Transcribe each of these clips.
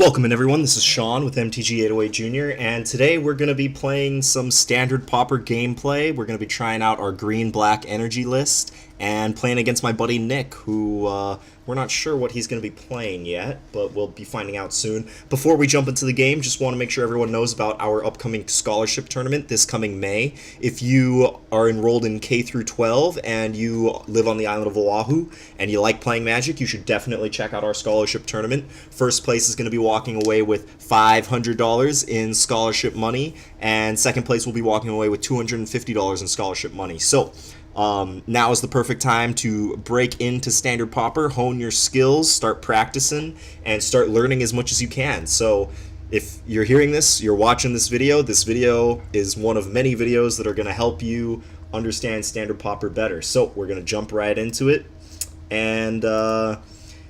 Welcome in everyone, this is Sean with MTG808 Jr. and today we're going to be playing some standard Pauper gameplay. We're going to be trying out our green-black energy list and playing against my buddy Nick, who we're not sure what he's going to be playing yet, but we'll be finding out soon. Before we jump into the game, just want to make sure everyone knows about our upcoming scholarship tournament this coming May. If you are enrolled in K through 12 and you live on the island of Oahu and you like playing Magic, you should definitely check out our scholarship tournament. First place is going to be walking away with $500 in scholarship money, and second place will be walking away with $250 in scholarship money. So now is the perfect time to break into standard Pauper, hone your skills, start practicing, and start learning as much as you can. So if you're hearing this, you're watching this video is one of many videos that are going to help you understand standard Pauper better. So we're going to jump right into it. And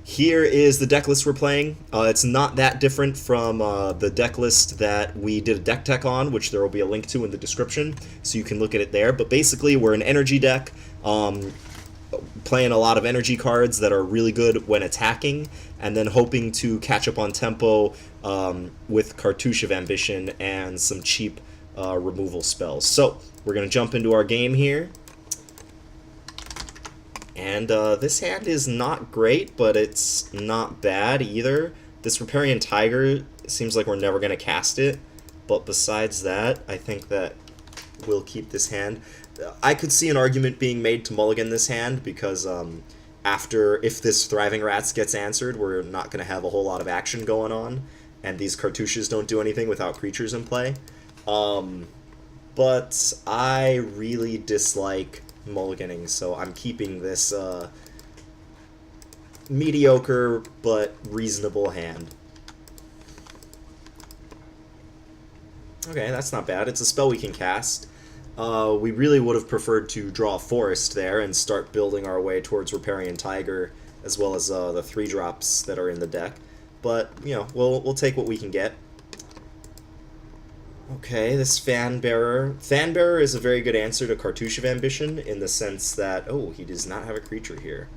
here is the deck list we're playing. It's not that different from the deck list that we did a deck tech on, which there will be a link to in the description, so you can look at it there. But basically, we're an energy deck, playing a lot of energy cards that are really good when attacking, and then hoping to catch up on tempo with Cartouche of Ambition and some cheap removal spells. So we're going to jump into our game here. And this hand is not great, but it's not bad either. This Riparian Tiger seems like we're never going to cast it, but besides that, I think that we'll keep this hand. I could see an argument being made to mulligan this hand, because if this Thriving Rats gets answered, we're not going to have a whole lot of action going on, and these Cartouches don't do anything without creatures in play. But I really dislike mulliganing, so I'm keeping this mediocre but reasonable hand. Okay, that's not bad. It's a spell we can cast. We really would have preferred to draw a forest there and start building our way towards Riparian Tiger, as well as the 3-drops that are in the deck. But, you know, we'll take what we can get. Okay, this Fanbearer. Fanbearer is a very good answer to Cartouche of Ambition in the sense that... Oh, he does not have a creature here.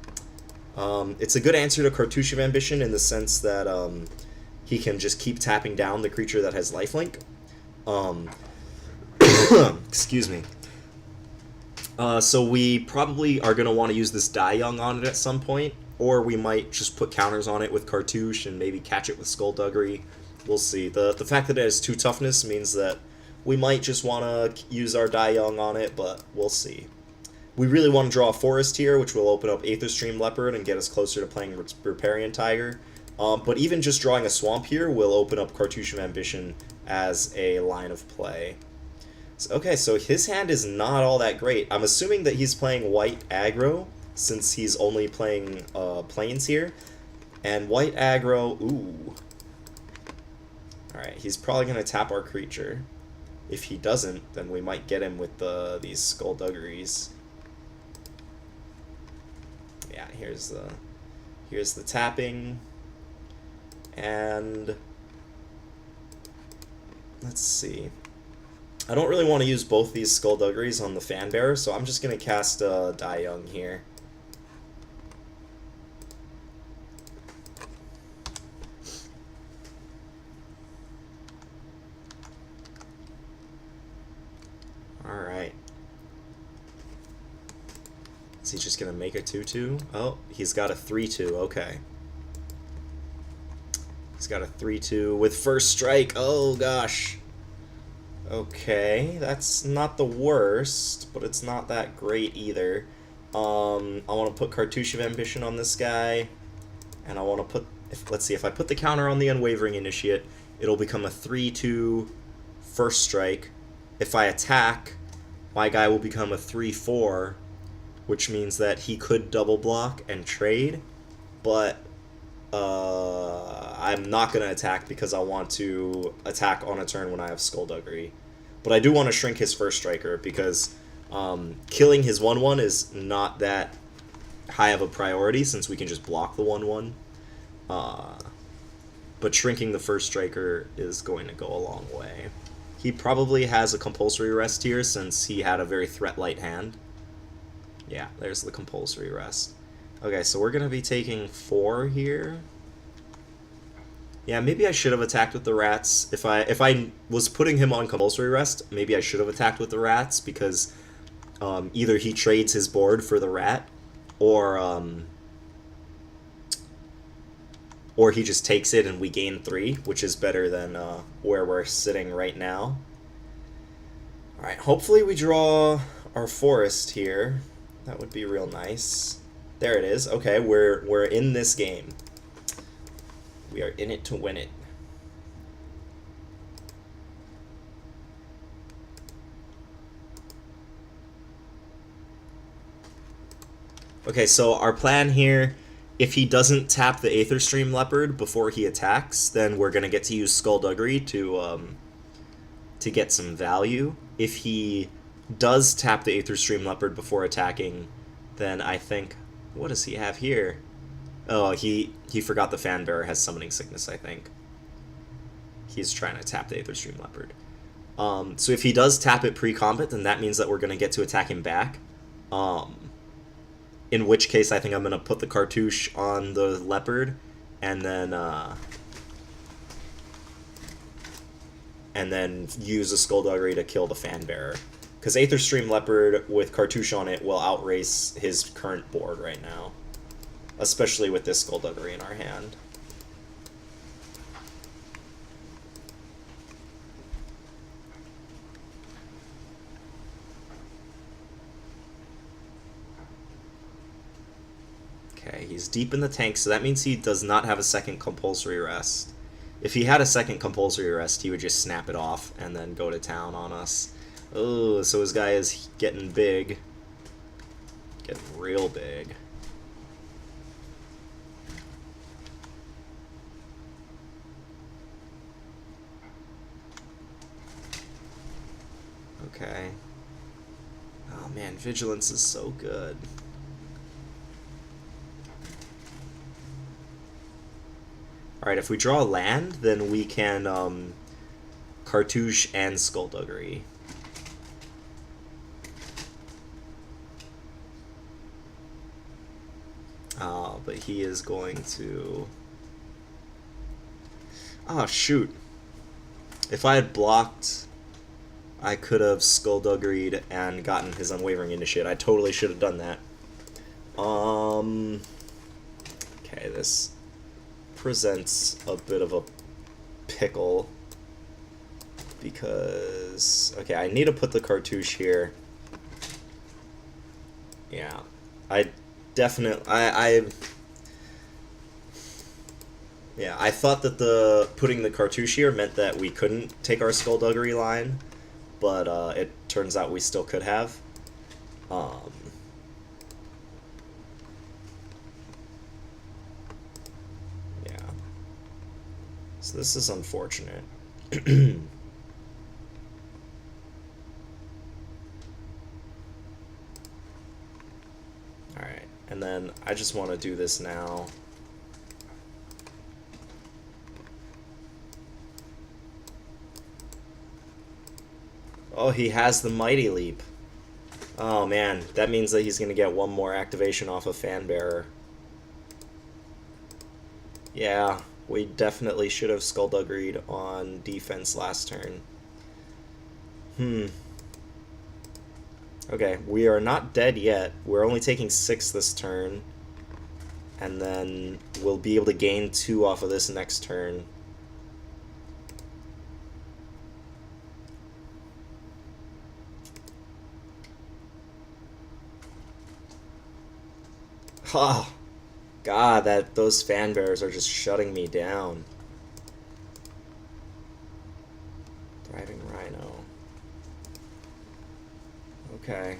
It's a good answer to Cartouche of Ambition in the sense that he can just keep tapping down the creature that has lifelink. Excuse me. So we probably are going to want to use this Die Young on it at some point, or we might just put counters on it with Cartouche and maybe catch it with Skullduggery. We'll see. The fact that it has 2 toughness means that we might just want to use our Die Young on it, but we'll see. We really want to draw a forest here, which will open up Aetherstream Leopard and get us closer to playing Riparian Tiger. But even just drawing a swamp here will open up Cartouche of Ambition as a line of play. So, okay, so his hand is not all that great. I'm assuming that he's playing White Aggro, since he's only playing plains here. And White Aggro, ooh. Alright, he's probably going to tap our creature. If he doesn't, then we might get him with these Skullduggeries. Yeah, here's the tapping. And let's see. I don't really want to use both these Skullduggeries on the Fanbearer, so I'm just going to cast Die Young here. Alright. Is he just going to make a 2-2? Oh, he's got a 3-2. Okay. He's got a 3-2 with first strike. Oh, gosh. Okay, that's not the worst, but it's not that great either. I want to put Cartouche of Ambition on this guy, and I want to put... let's see, if I put the counter on the Unwavering Initiate, it'll become a 3-2 first strike. If I attack, my guy will become a 3-4, which means that he could double block and trade, but I'm not going to attack because I want to attack on a turn when I have Skullduggery. But I do want to shrink his first striker because killing his 1-1 is not that high of a priority since we can just block the 1-1. But shrinking the first striker is going to go a long way. He probably has a compulsory rest here since he had a very threat-light hand. Yeah, there's the compulsory rest. Okay, so we're going to be taking 4 here. Yeah, maybe I should have attacked with the rats. If I was putting him on compulsory rest, maybe I should have attacked with the rats because either he trades his board for the rat, or or he just takes it and we gain 3, which is better than where we're sitting right now. All right, hopefully we draw our forest here. That would be real nice. There it is. Okay, we're in this game. We are in it to win it. Okay, so our plan here, if he doesn't tap the Aetherstream Leopard before he attacks, then we're gonna get to use Skullduggery to get some value. If he does tap the Aetherstream Leopard before attacking, then I think, what does he have here? Oh, he forgot the Fanbearer has Summoning Sickness, I think. He's trying to tap the Aetherstream Leopard. So if he does tap it pre-combat, then that means that we're going to get to attack him back. In which case, I think I'm going to put the Cartouche on the Leopard, and then use a Skullduggery to kill the Fanbearer. Because Aetherstream Leopard with Cartouche on it will outrace his current board right now. Especially with this Skullduggery in our hand. Okay, he's deep in the tank, so that means he does not have a second compulsory rest. If he had a second compulsory rest, he would just snap it off and then go to town on us. Oh, so his guy is getting big. Getting real big. Okay. Oh man, Vigilance is so good. Alright, if we draw land, then we can Cartouche and Skullduggery. But he is going to... Oh, shoot. If I had blocked, I could have Skullduggery'd and gotten his Unwavering Initiate. I totally should have done that. Okay, this presents a bit of a pickle. Because... Okay, I need to put the Cartouche here. Yeah. I definitely... Yeah, I thought that putting the Cartouche here meant that we couldn't take our Skullduggery line, but it turns out we still could have. Yeah. So this is unfortunate. Alright, and then I just want to do this now. Oh, he has the Mighty Leap. Oh man, that means that he's going to get one more activation off of Fanbearer. Yeah, we definitely should have Skullduggery'd on defense last turn. Okay, we are not dead yet. We're only taking 6 this turn. And then we'll be able to gain 2 off of this next turn. Oh, God, those Fanbearers are just shutting me down. Thriving Rhino. Okay.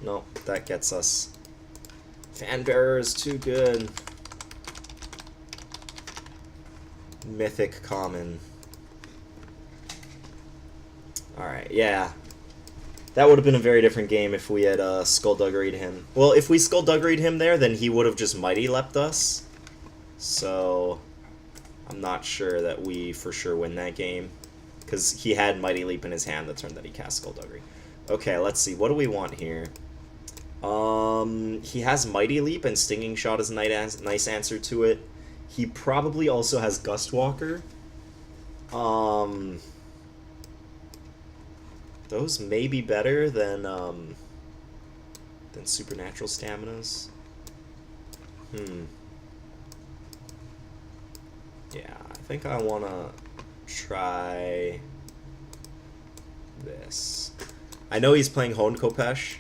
Nope, that gets us. Fanbearer is too good. Mythic Common. Alright, yeah. That would have been a very different game if we had Skullduggery'd him. Well, if we Skullduggery'd him there, then he would have just Mighty Leapt us. So, I'm not sure that we for sure win that game. Because he had Mighty Leap in his hand the turn that he cast Skullduggery. Okay, let's see. What do we want here? He has Mighty Leap, and Stinging Shot is a nice answer to it. He probably also has Gust Walker. Those may be better than Supernatural Staminas. Yeah, I think I want to try this. I know he's playing Hone Kopesh,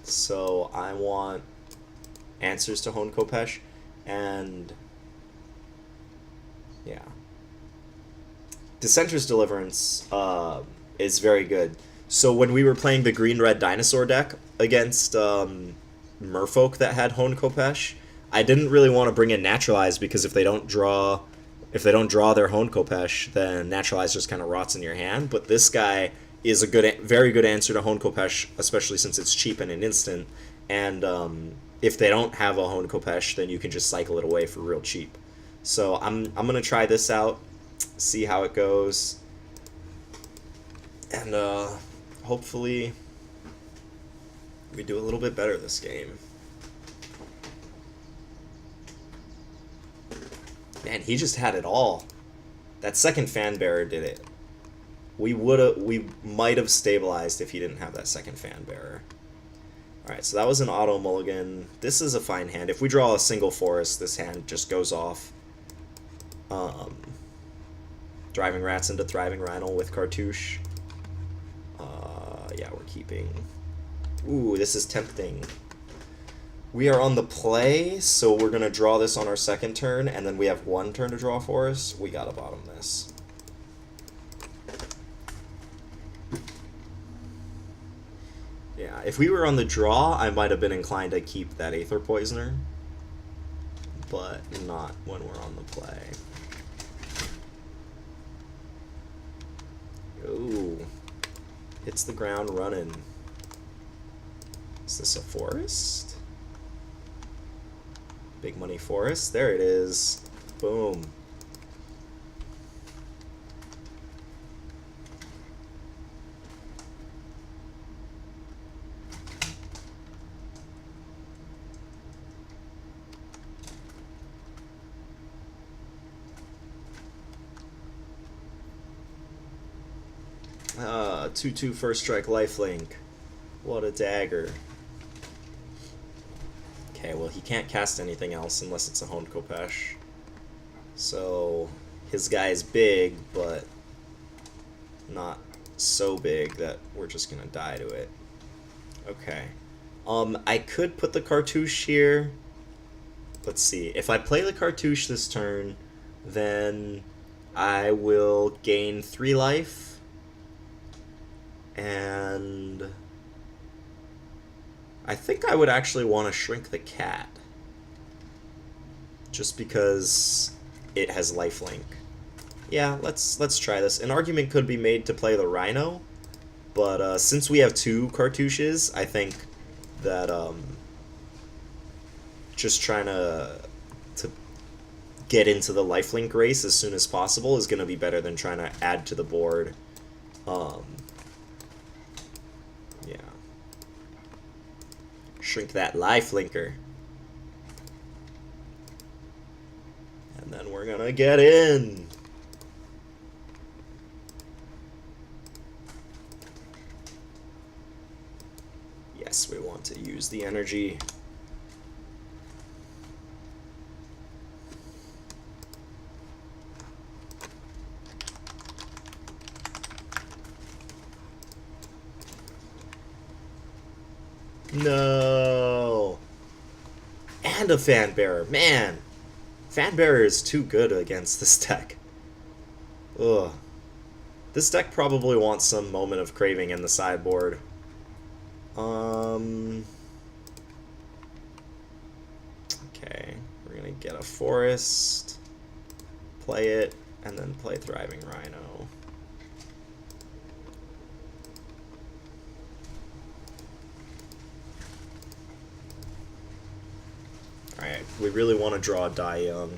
so I want answers to Hone Kopesh, and yeah. Dissenter's Deliverance is very good. So when we were playing the green-red dinosaur deck against Merfolk that had Hone Kopesh, I didn't really want to bring in Naturalize because if they don't draw their Hone Kopesh, then Naturalize just kind of rots in your hand. But this guy is a very good answer to Hone Kopesh, especially since it's cheap and an instant. And if they don't have a Hone Kopesh, then you can just cycle it away for real cheap. So I'm gonna try this out, see how it goes, and hopefully we do a little bit better this game. Man, he just had it all. That second Fan Bearer did it. We might have stabilized if he didn't have that second Fan Bearer. Alright, so that was an auto mulligan. This is a fine hand. If we draw a single forest, this hand just goes off. Driving Rats into Thriving Rhino with Cartouche. Yeah, we're keeping. Ooh, this is tempting. We are on the play, so we're going to draw this on our second turn, and then we have one turn to draw for us. We got to bottom this. Yeah, if we were on the draw, I might have been inclined to keep that Aether Poisoner, but not when we're on the play. Ooh. Hits the ground running. Is this a forest? Big Money Forest. There it is. Boom. Ah, 2/2 first strike lifelink. What a dagger. Okay, well, he can't cast anything else unless it's a Hone Kopesh. So his guy is big, but not so big that we're just gonna die to it. Okay. I could put the Cartouche here. Let's see. If I play the Cartouche this turn, then I will gain 3 life. And I think I would actually want to shrink the cat. Just because it has lifelink. Yeah, let's try this. An argument could be made to play the Rhino, but since we have 2 Cartouches, I think that just trying to get into the lifelink race as soon as possible is going to be better than trying to add to the board. Yeah. Shrink that lifelinker. And then we're gonna get in. Yes, we want to use the energy. No. And a Fan Bearer. Man. Fan Bearer is too good against this deck. Ugh. This deck probably wants some Moment of Craving in the sideboard. Okay. We're gonna get a Forest, play it, and then play Thriving Rhino. Alright, we really want to draw Die Young.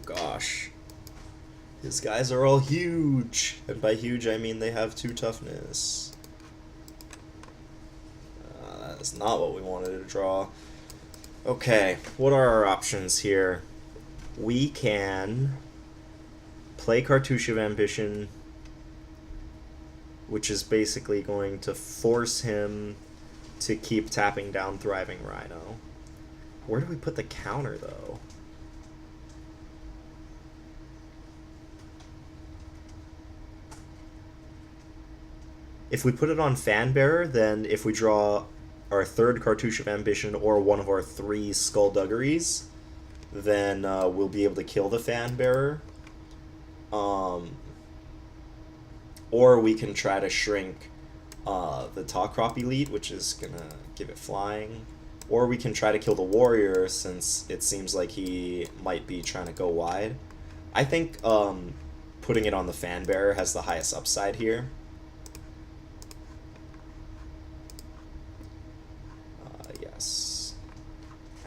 gosh. His guys are all huge. And by huge, I mean they have 2 toughness. That is not what we wanted to draw. Okay, what are our options here? We can play Cartouche of Ambition, which is basically going to force him to keep tapping down Thriving Rhino. Where do we put the counter, though? If we put it on Fanbearer, then if we draw our 3rd Cartouche of Ambition or one of our 3 Skullduggeries, then we'll be able to kill the Fanbearer. Or we can try to shrink the Talkrop Elite, which is going to give it flying. Or we can try to kill the Warrior, since it seems like he might be trying to go wide. I think putting it on the Fanbearer has the highest upside here. Yes.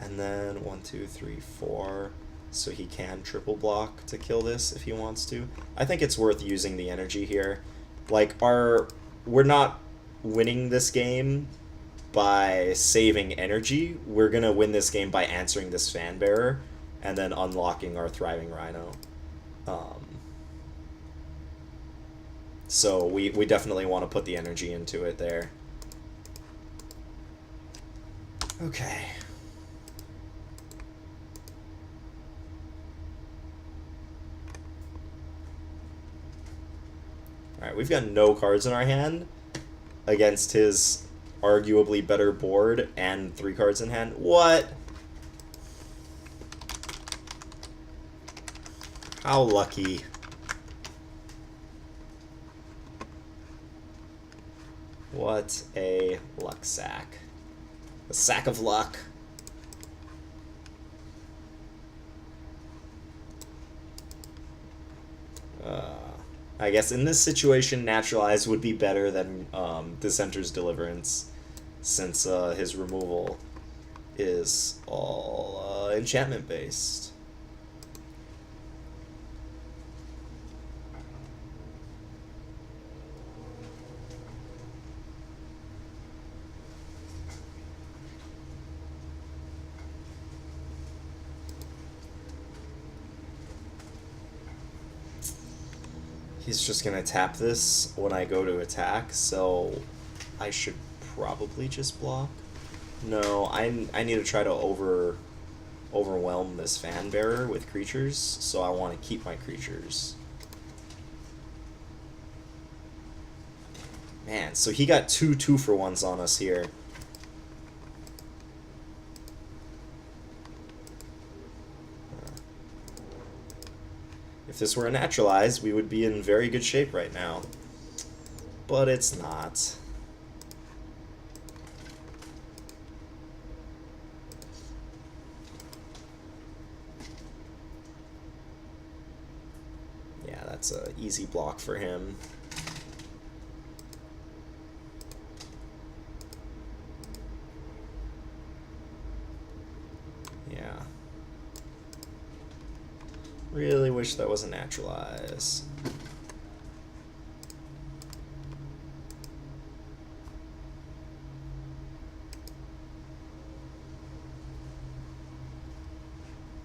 And then 1, 2, 3, 4. So he can triple block to kill this if he wants to. I think it's worth using the energy here. Like, we're not winning this game by saving energy. We're gonna win this game by answering this Fanbearer and then unlocking our Thriving Rhino. So we definitely want to put the energy into it there. Okay. Alright, we've got no cards in our hand against his arguably better board and 3 cards in hand. What? How lucky. What a luck sack. A sack of luck. I guess in this situation, Naturalize would be better than Dissenter's Deliverance, since his removal is all enchantment based. He's just gonna tap this when I go to attack, so I should probably just block. No, I need to try to overwhelm this Fanbearer with creatures, so I want to keep my creatures. Man, so he got 2 2-for-1s on us here. If this were a Naturalize, we would be in very good shape right now. But it's not. Yeah, that's an easy block for him. Yeah. Really wish that was a Naturalize.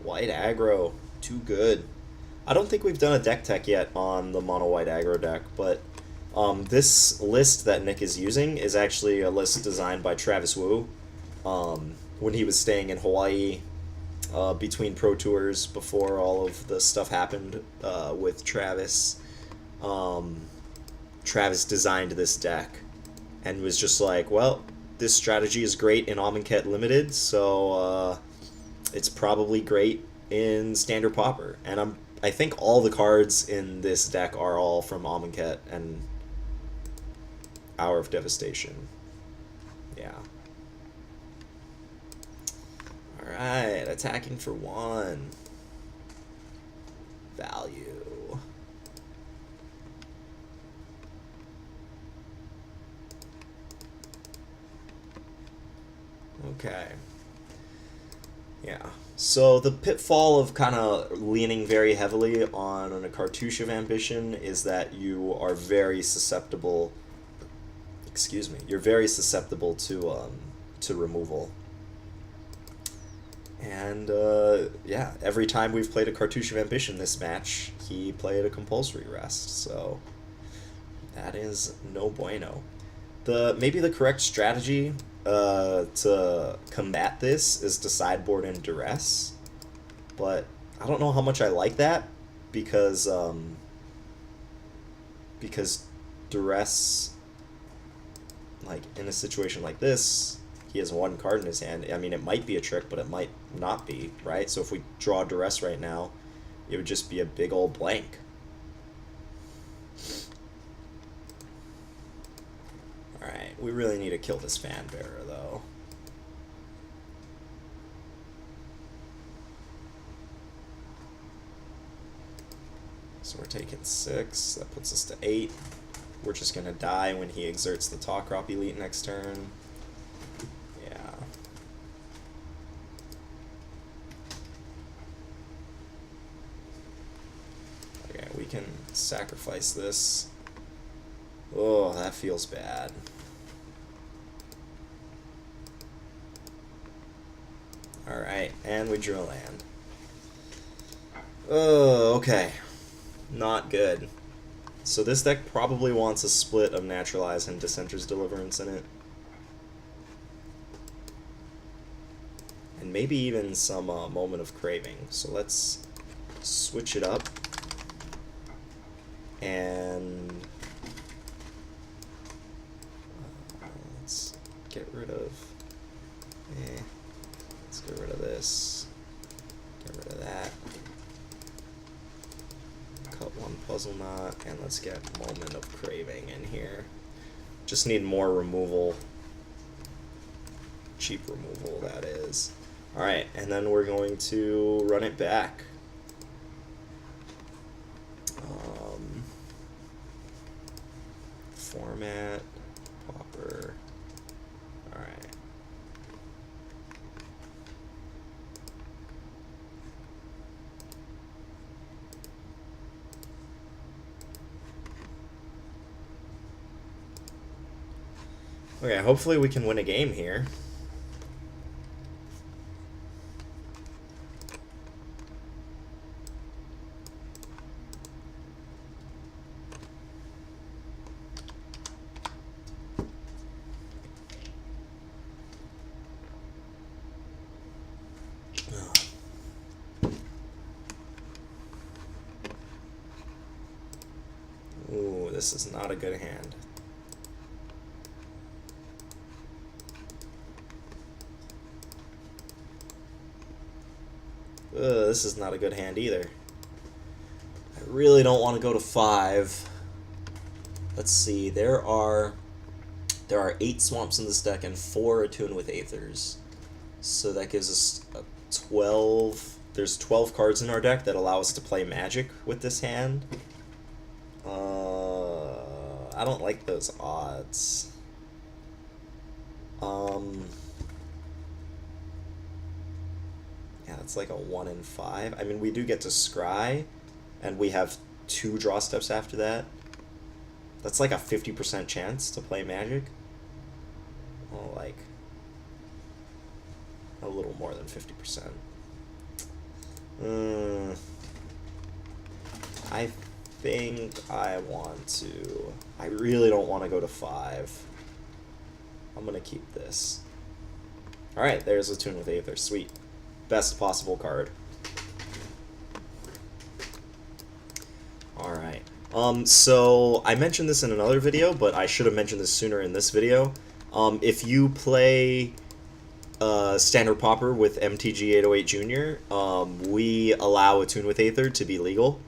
White Aggro, too good. I don't think we've done a deck tech yet on the Mono White Aggro deck, but this list that Nick is using is actually a list designed by Travis Wu when he was staying in Hawaii between Pro Tours before all of the stuff happened with Travis. Travis designed this deck and was just like, well, this strategy is great in Amonkhet Limited, so it's probably great in Standard Pauper. And I think all the cards in this deck are all from Amonkhet and Hour of Devastation. Yeah. Alright, attacking for 1. Value. Okay. Yeah, So the pitfall of kind of leaning very heavily on a cartouche of ambition is that you are very susceptible. Excuse me. You're very susceptible to removal. And yeah, every time we've played a cartouche of ambition this match, he played a compulsory rest. So that is no bueno. Maybe the correct strategy to combat this is to sideboard in duress, but I don't know how much I like that because duress, like in a situation like this, he has one card in his hand. I mean, it might be a trick, but it might not be, right? So if we draw duress right now, it would just be a big old blank. Alright, we really need to kill this fan bearer, though. So we're taking 6. That puts us to 8. We're just going to die when he exerts the Talkrop Elite next turn. Yeah. Okay, we can sacrifice this. Oh, that feels bad. Alright, and we drew a land. Oh, okay. Not good. So this deck probably wants a split of Naturalize and Dissenter's Deliverance in it. And maybe even some Moment of Craving. So let's switch it up. And let's get rid of... Let's get rid of this. Get rid of that. Cut one Puzzle Knot, and let's get Moment of Craving in here. Just need more removal. Cheap removal, that is. Alright, and then we're going to run it back. Format, Pauper. Alright. Okay, hopefully we can win a game here. Ooh, this is not a good hand. This is not a good hand either. I really don't want to go to 5. Let's see, there are 8 swamps in this deck and 4 attuned with Aethers. So that gives us a 12. There's 12 cards in our deck that allow us to play Magic with this hand. I don't like those odds. Yeah, it's like a 1 in 5. I mean, we do get to scry, and we have 2 draw steps after that. That's like a 50% chance to play Magic. Well, like a little more than 50%. I think I want to... I really don't want to go to 5. I'm going to keep this. Alright, there's a Attune with Aether. Sweet. Best possible card. Alright. So I mentioned this in another video, but I should have mentioned this sooner in this video. If you play Standard Pauper with MTG 808 Jr., we allow Attune with Aether to be legal.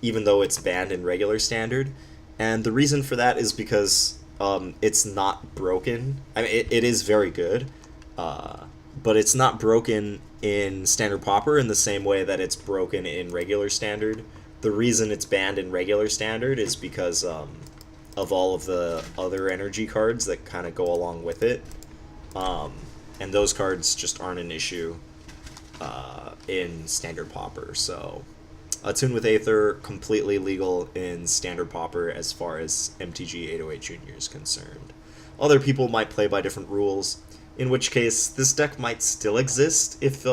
Even though it's banned in regular Standard. And the reason for that is because it's not broken. I mean, it is very good, but it's not broken in Standard Pauper in the same way that it's broken in regular Standard. The reason it's banned in regular Standard is because of all of the other energy cards that kind of go along with it. and those cards just aren't an issue in Standard Pauper. So Attune with Aether, completely legal in Standard Pauper as far as MTG 808 Junior is concerned. Other people might play by different rules, in which case this deck might still exist if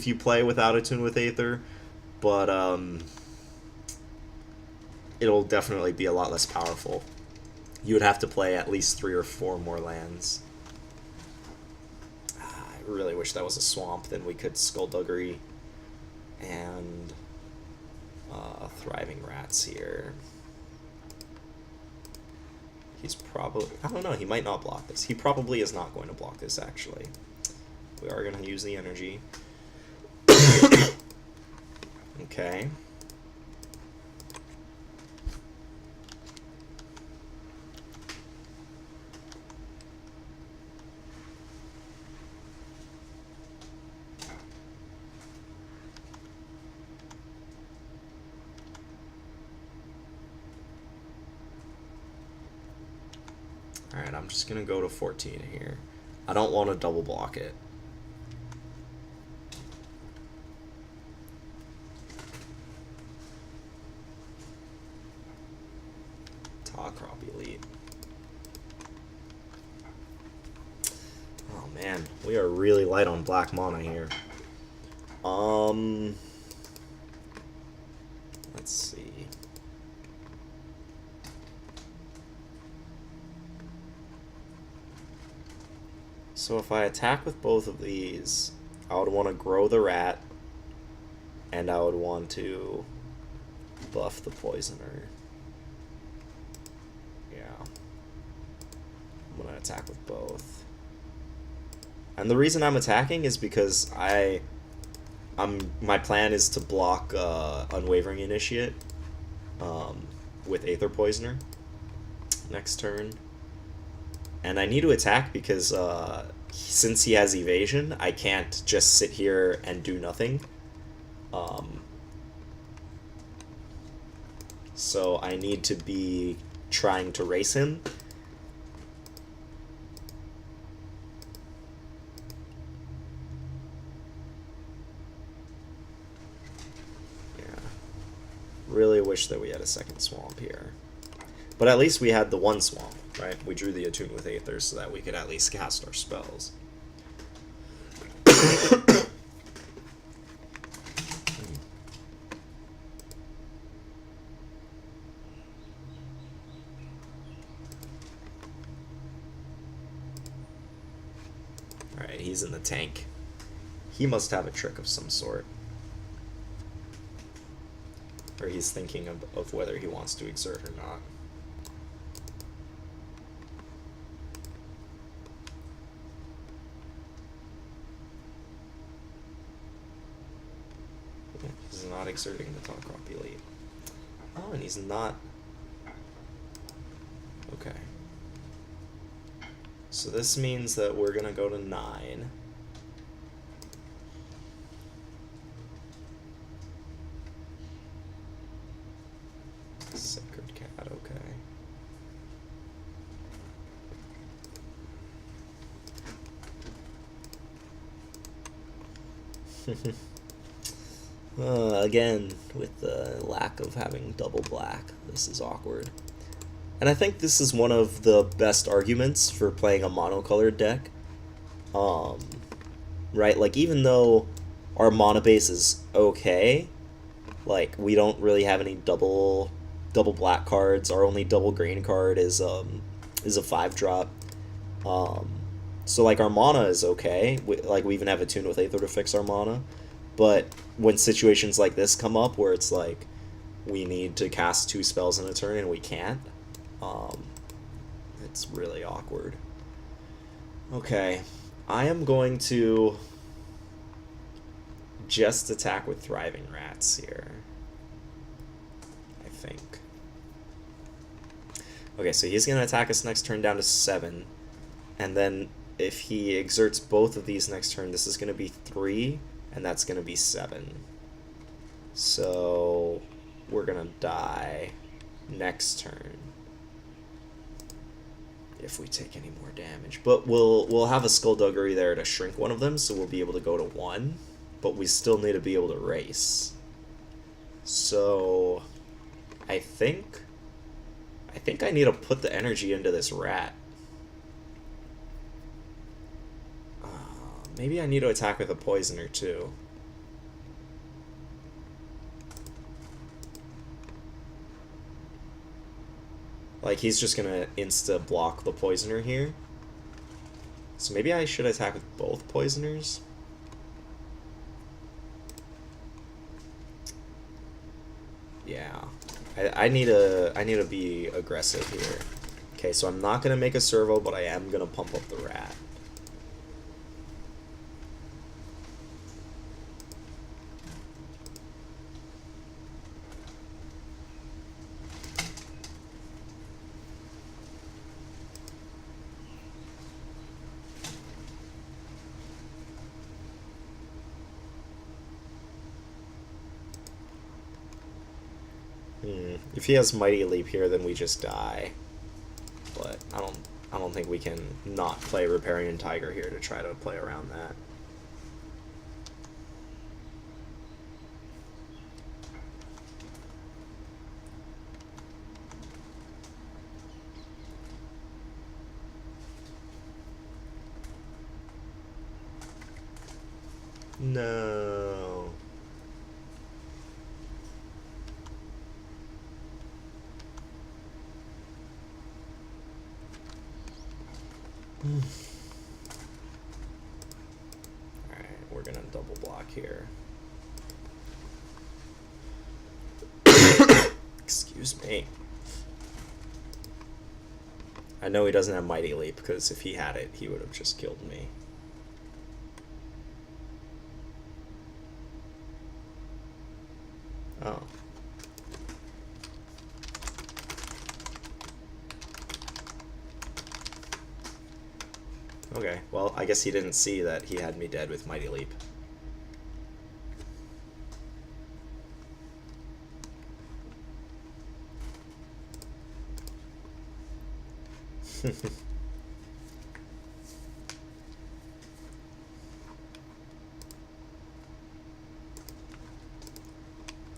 you play without Attune with Aether, but it'll definitely be a lot less powerful. You would have to play at least 3 or 4 more lands. I really wish that was a swamp, then we could Skullduggery and Thriving Rats here. He's probably... I don't know, he might not block this. He probably is not going to block this, actually. We are going to use the energy. Okay. Alright, I'm just going to go to 14 here. I don't want to double block it. Crop Elite. Oh man, we are really light on black mana here. Let's see. So if I attack with both of these, I would want to grow the rat, and I would want to buff the poisoner. I'm gonna attack with both. And the reason I'm attacking is because my plan is to block Unwavering Initiate with Aether Poisoner next turn. And I need to attack because since he has evasion, I can't just sit here and do nothing. So I need to be trying to race him. Really wish that we had a second swamp here. But at least we had the one swamp, right? We drew the Attune with Aether so that we could at least cast our spells. Alright, he's in the tank. He must have a trick of some sort. Or he's thinking of whether he wants to exert or not. Yeah, he's not exerting the Crop Elite. Oh, and he's not... Okay. So this means that we're gonna go to 9. Sacred Cat, okay. Again, with the lack of having double black, this is awkward. And I think this is one of the best arguments for playing a monocolored deck. Right, like even though our mana base is okay, like we don't really have any double black cards. Our only double green card is a 5-drop. So like our mana is okay. We even have Attune with Aether to fix our mana. But when situations like this come up where it's like we need to cast 2 spells in a turn and we can't, it's really awkward. Okay, I am going to just attack with Thriving Rats here, I think. Okay, so he's going to attack us next turn down to 7, and then if he exerts both of these next turn, this is going to be 3, and that's going to be 7. So we're going to die next turn. if we take any more damage. But we'll have a Skullduggery there to shrink one of them, so we'll be able to go to 1. But we still need to be able to race. So I think I need to put the energy into this rat. Maybe I need to attack with a poisoner too. Like, he's just gonna insta-block the poisoner here. So maybe I should attack with both poisoners? Yeah. I need to be aggressive here. Okay, so I'm not gonna make a servo, but I am gonna pump up the rat. If he has Mighty Leap here, then we just die. But I don't think we can not play Riparian Tiger here to try to play around that. No. Alright, we're gonna double block here. Excuse me. I know he doesn't have Mighty Leap, because if he had it, he would have just killed me. Oh. Okay, well, I guess he didn't see that he had me dead with Mighty Leap.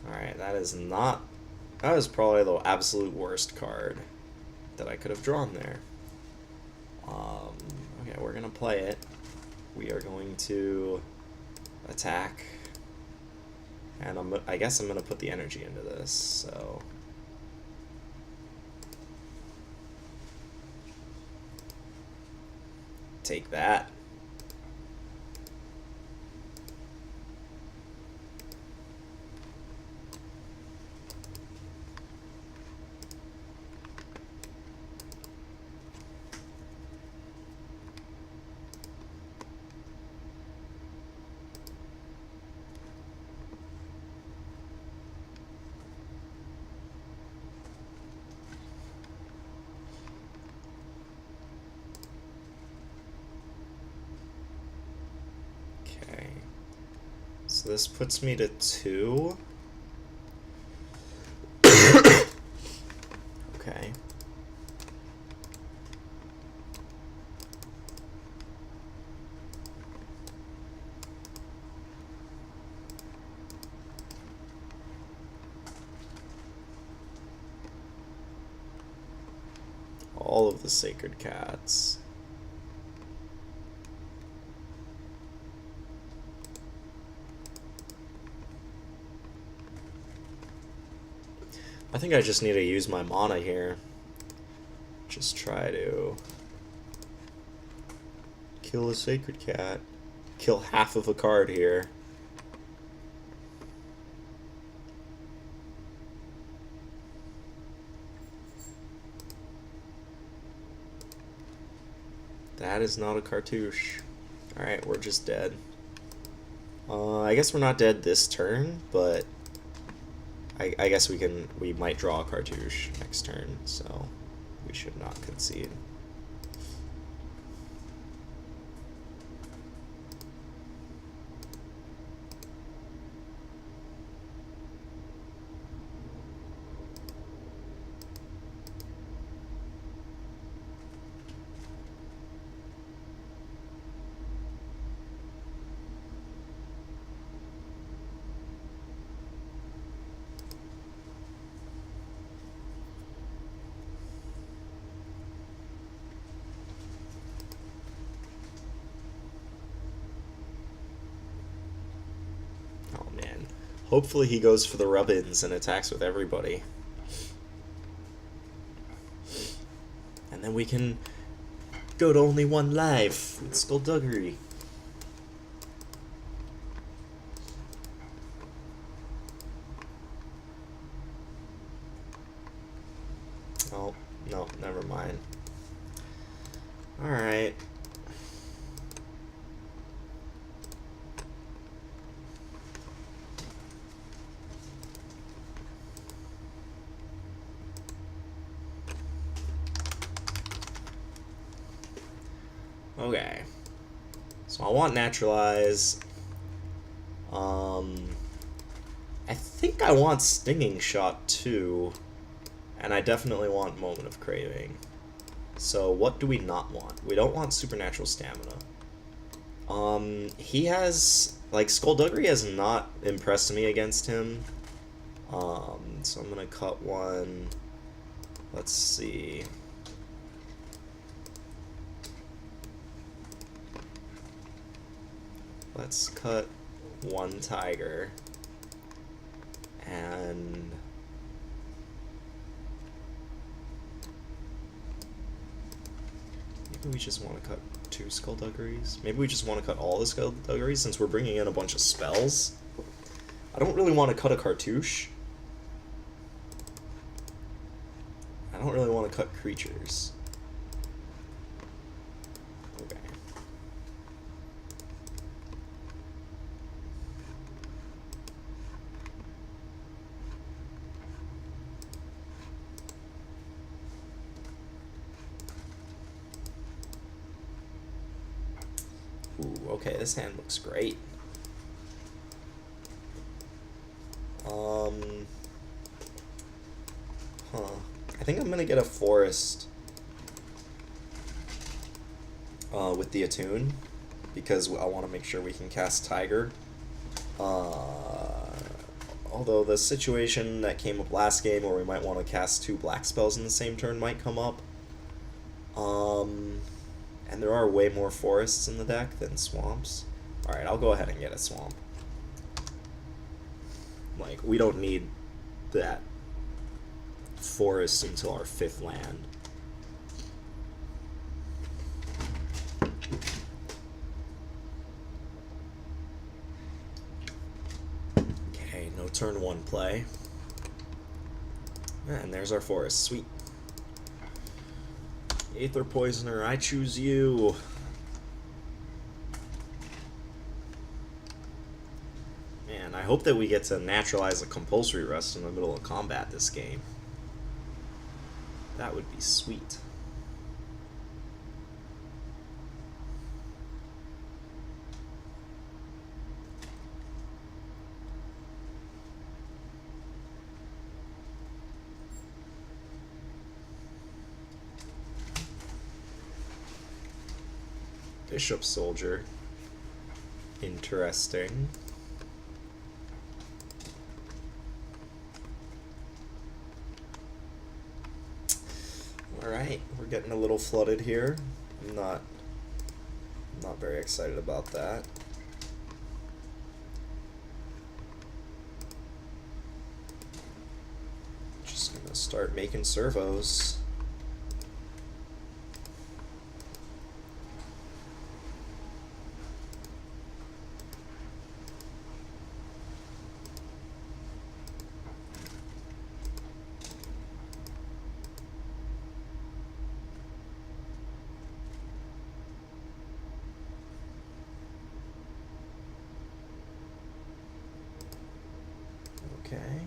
Alright, that was probably the absolute worst card that I could have drawn there. Okay, we're gonna play it. We are going to attack, and I guess I'm gonna put the energy into this, so... Take that. So this puts me to 2. Okay. All of the Sacred Cats. I think I just need to use my mana here. Just try to kill a Sacred Cat. Kill half of a card here. That is not a cartouche. Alright, we're just dead. I guess we're not dead this turn, but I guess we might draw a cartouche next turn, so we should not concede. Hopefully he goes for the rub-ins and attacks with everybody. And then we can go to only one life with Skullduggery. Oh, no, never mind. Alright. Okay. So I want Naturalize. I think I want Stinging Shot too. And I definitely want Moment of Craving. So what do we not want? We don't want Supernatural Stamina. He has, like, Skullduggery has not impressed me against him. So I'm gonna cut one. Let's see. Let's cut one Tiger. And maybe we just want to cut 2 Skullduggeries. Maybe we just want to cut all the Skullduggeries since we're bringing in a bunch of spells. I don't really want to cut a Cartouche. I don't really want to cut creatures. Okay. Ooh, okay, this hand looks great. I think I'm gonna get a Forest with the Attune, because I want to make sure we can cast Tiger. Although the situation that came up last game where we might want to cast 2 black spells in the same turn might come up. And there are way more forests in the deck than swamps. Alright, I'll go ahead and get a swamp. Like, we don't need that forest until our 5th land. Okay, no turn 1 play. And there's our forest. Sweet. Aether Poisoner, I choose you. Man, I hope that we get to naturalize a compulsory rest in the middle of combat this game. That would be sweet. Bishop Soldier. Interesting. Alright, we're getting a little flooded here. I'm not very excited about that. Just gonna start making servos. Okay.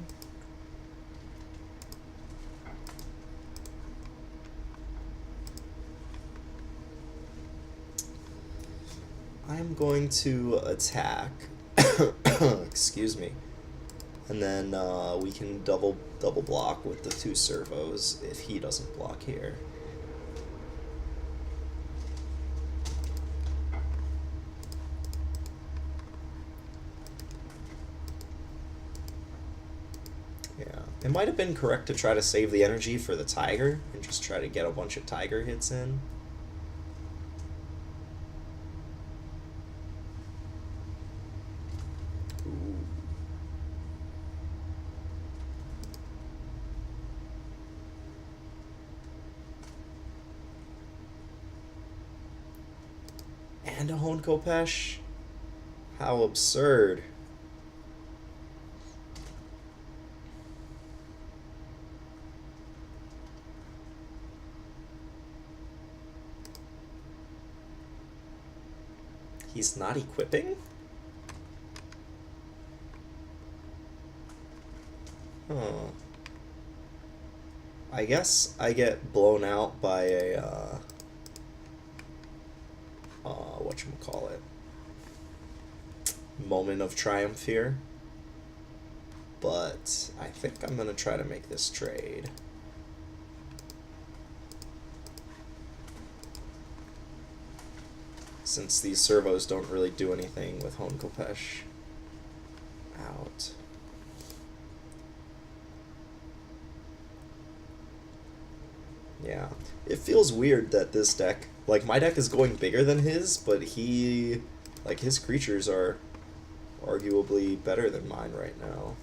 I'm going to attack. Excuse me. And then we can double block with the 2 servos if he doesn't block here. Yeah, it might have been correct to try to save the energy for the Tiger and just try to get a bunch of Tiger hits in. Ooh. And a Honkopesh? How absurd. He's not equipping? Huh. I guess I get blown out by a, whatchamacallit, moment of triumph here. But I think I'm going to try to make this trade. Since these servos don't really do anything with Honkopesh out. Yeah. It feels weird that this deck, like, my deck is going bigger than his, but he, like, his creatures are arguably better than mine right now.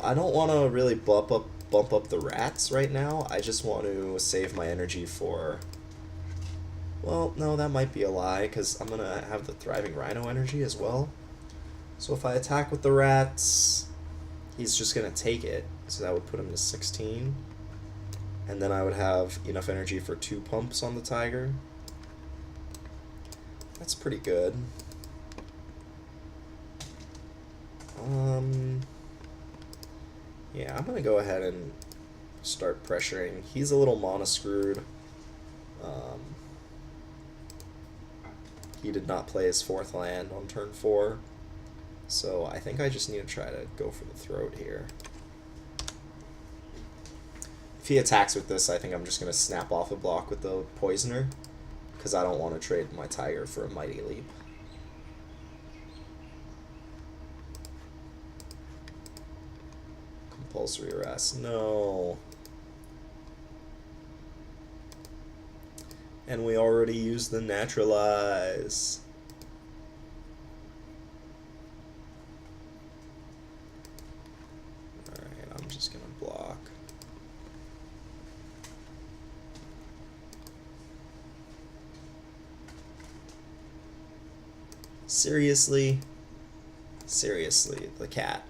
I don't want to really bump up the rats right now. I just want to save my energy for... Well, no, that might be a lie, because I'm going to have the Thriving Rhino energy as well. So if I attack with the rats, he's just going to take it. So that would put him to 16. And then I would have enough energy for 2 pumps on the tiger. That's pretty good. Yeah, I'm going to go ahead and start pressuring. He's a little mana screwed. He did not play his 4th land on turn 4. So I think I just need to try to go for the throat here. If he attacks with this, I think I'm just going to snap off a block with the Poisoner, because I don't want to trade my Tiger for a Mighty Leap. Compulsory Arrest. No. And we already used the Naturalize. Alright, I'm just going to block. Seriously? Seriously, the cat.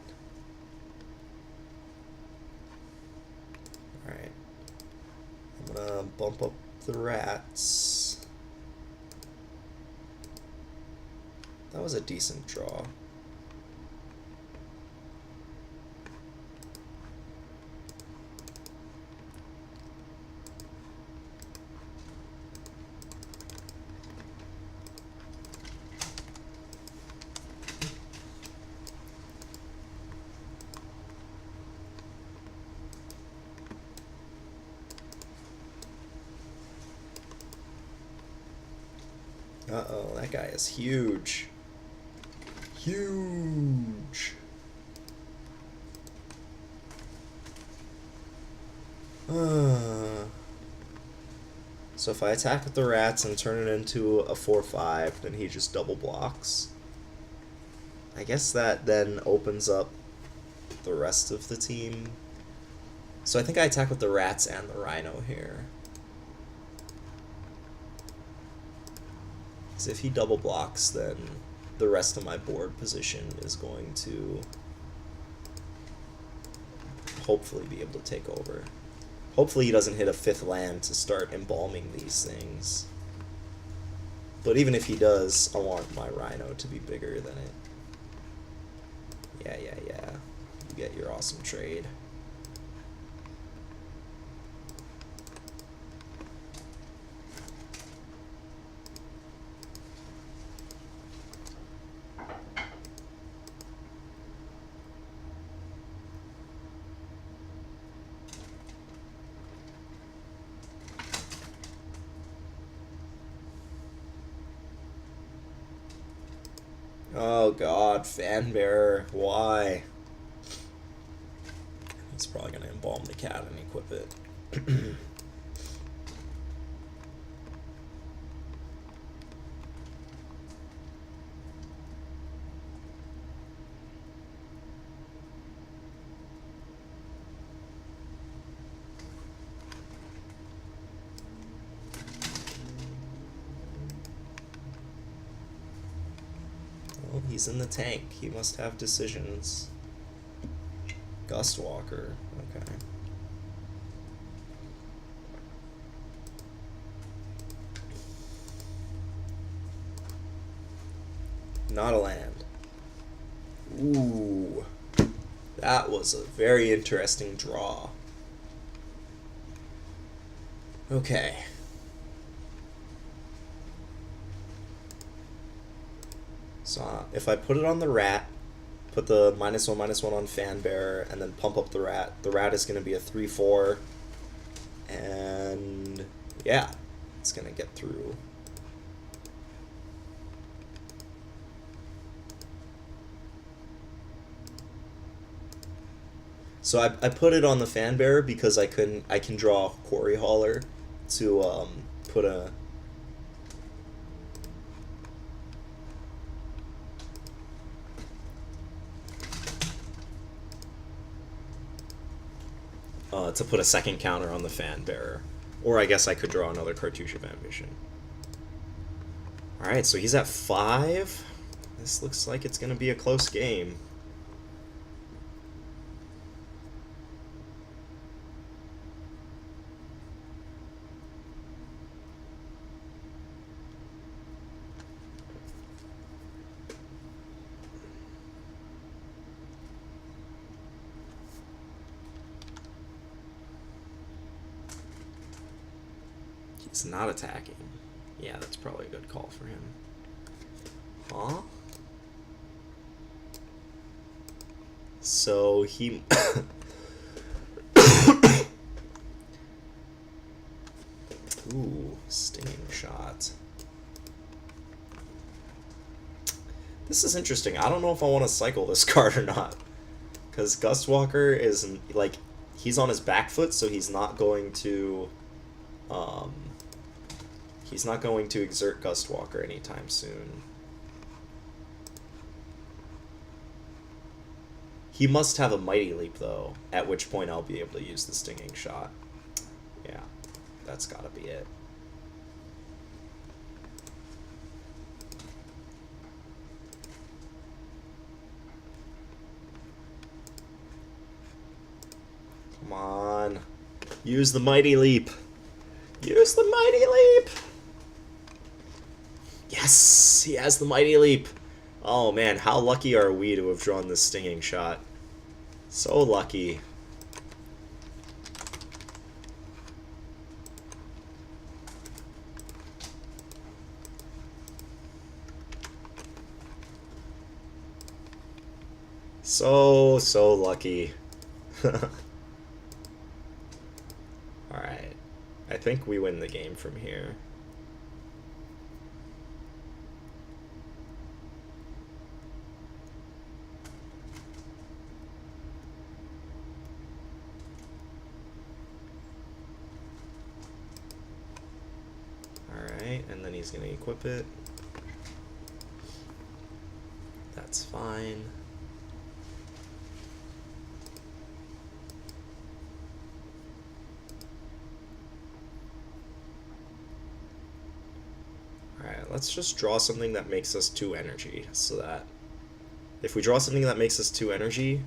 Alright. I'm gonna bump up the rats. That was a decent draw. Uh-oh, that guy is huge. Huge. So if I attack with the rats and turn it into a 4/5, then he just double blocks. I guess that then opens up the rest of the team. So I think I attack with the rats and the rhino here. If he double blocks, then the rest of my board position is going to hopefully be able to take over. Hopefully he doesn't hit a 5th land to start embalming these things. But even if he does, I want my rhino to be bigger than it. Yeah. You get your awesome trade. Oh god, Fanbearer, why? He's probably gonna embalm the cat and equip it. He's in the tank. He must have decisions. Gustwalker. Okay. Not a land. Ooh. That was a very interesting draw. Okay. So if I put it on the rat, put the -1/-1 on Fanbearer, and then pump up the rat is going to be a 3/4. And yeah, it's going to get through. So I put it on the Fanbearer because I can draw Quarry Hauler to put a second counter on the Fanbearer. Or I guess I could draw another Cartouche of Ambition. Alright, so he's at 5. This looks like it's going to be a close game. He's not attacking. Yeah, that's probably a good call for him. Huh? So he... Ooh, stinging shot. This is interesting. I don't know if I want to cycle this card or not. Because Gustwalker is, like, he's on his back foot, so he's not going to... he's not going to exert Gustwalker anytime soon. He must have a Mighty Leap, though, at which point I'll be able to use the Stinging Shot. Yeah, that's gotta be it. Come on. Use the Mighty Leap. Use the Mighty Leap! Yes! He has the Mighty Leap! Oh man, how lucky are we to have drawn this Stinging Shot? So lucky. So lucky. Alright. I think we win the game from here. Alright, and then he's going to equip it. That's fine. Alright, let's just draw something that makes us 2 energy, so that if we draw something that makes us 2 energy,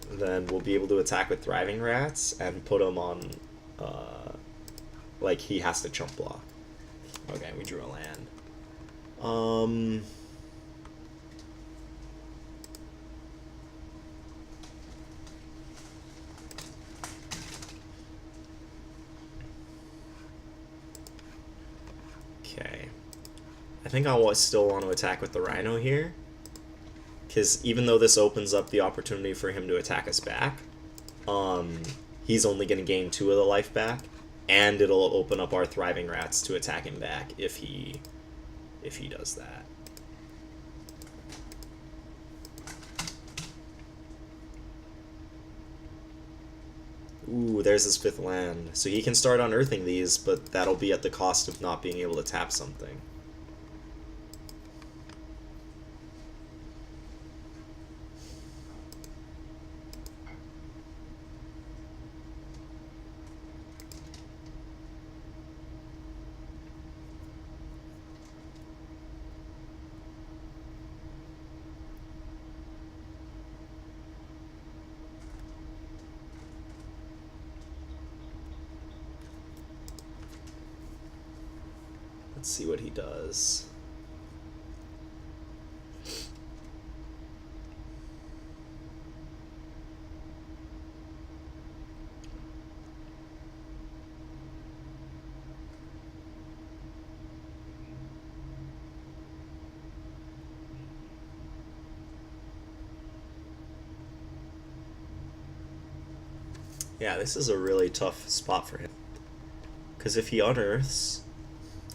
then we'll be able to attack with Thriving Rats and put him on, like, he has to chump block. Okay, we drew a land. Okay. I think I still want to attack with the Rhino here. Because even though this opens up the opportunity for him to attack us back, he's only going to gain 2 of the life back, and it'll open up our Thriving Rats to attack him back if he does that. Ooh, there's his 5th land. So he can start unearthing these, but that'll be at the cost of not being able to tap something. Let's see what he does. Yeah, this is a really tough spot for him. Because if he unearths...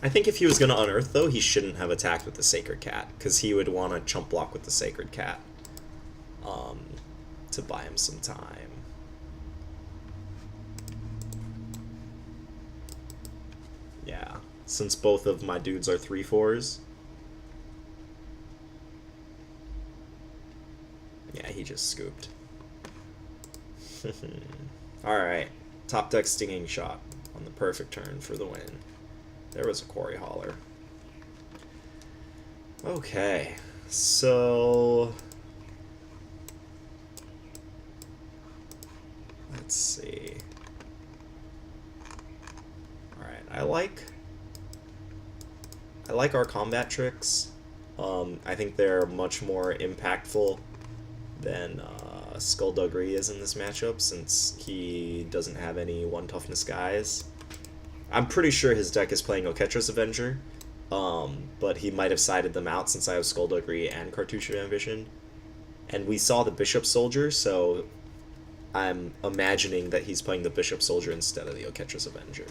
I think if he was going to unearth, though, he shouldn't have attacked with the Sacred Cat. Because he would want to chump block with the Sacred Cat. To buy him some time. Yeah, since both of my dudes are 3/4s. Yeah, he just scooped. Alright, top deck Stinging Shot on the perfect turn for the win. There was a Quarry Hauler. Okay, so... let's see. Alright, I like our combat tricks. I think they're much more impactful than Skullduggery is in this matchup, since he doesn't have any 1 toughness guys. I'm pretty sure his deck is playing Oketra's Avenger, but he might have sided them out since I have Skullduggery and Cartouche of Ambition. And we saw the Bishop Soldier, so I'm imagining that he's playing the Bishop Soldier instead of the Oketra's Avenger.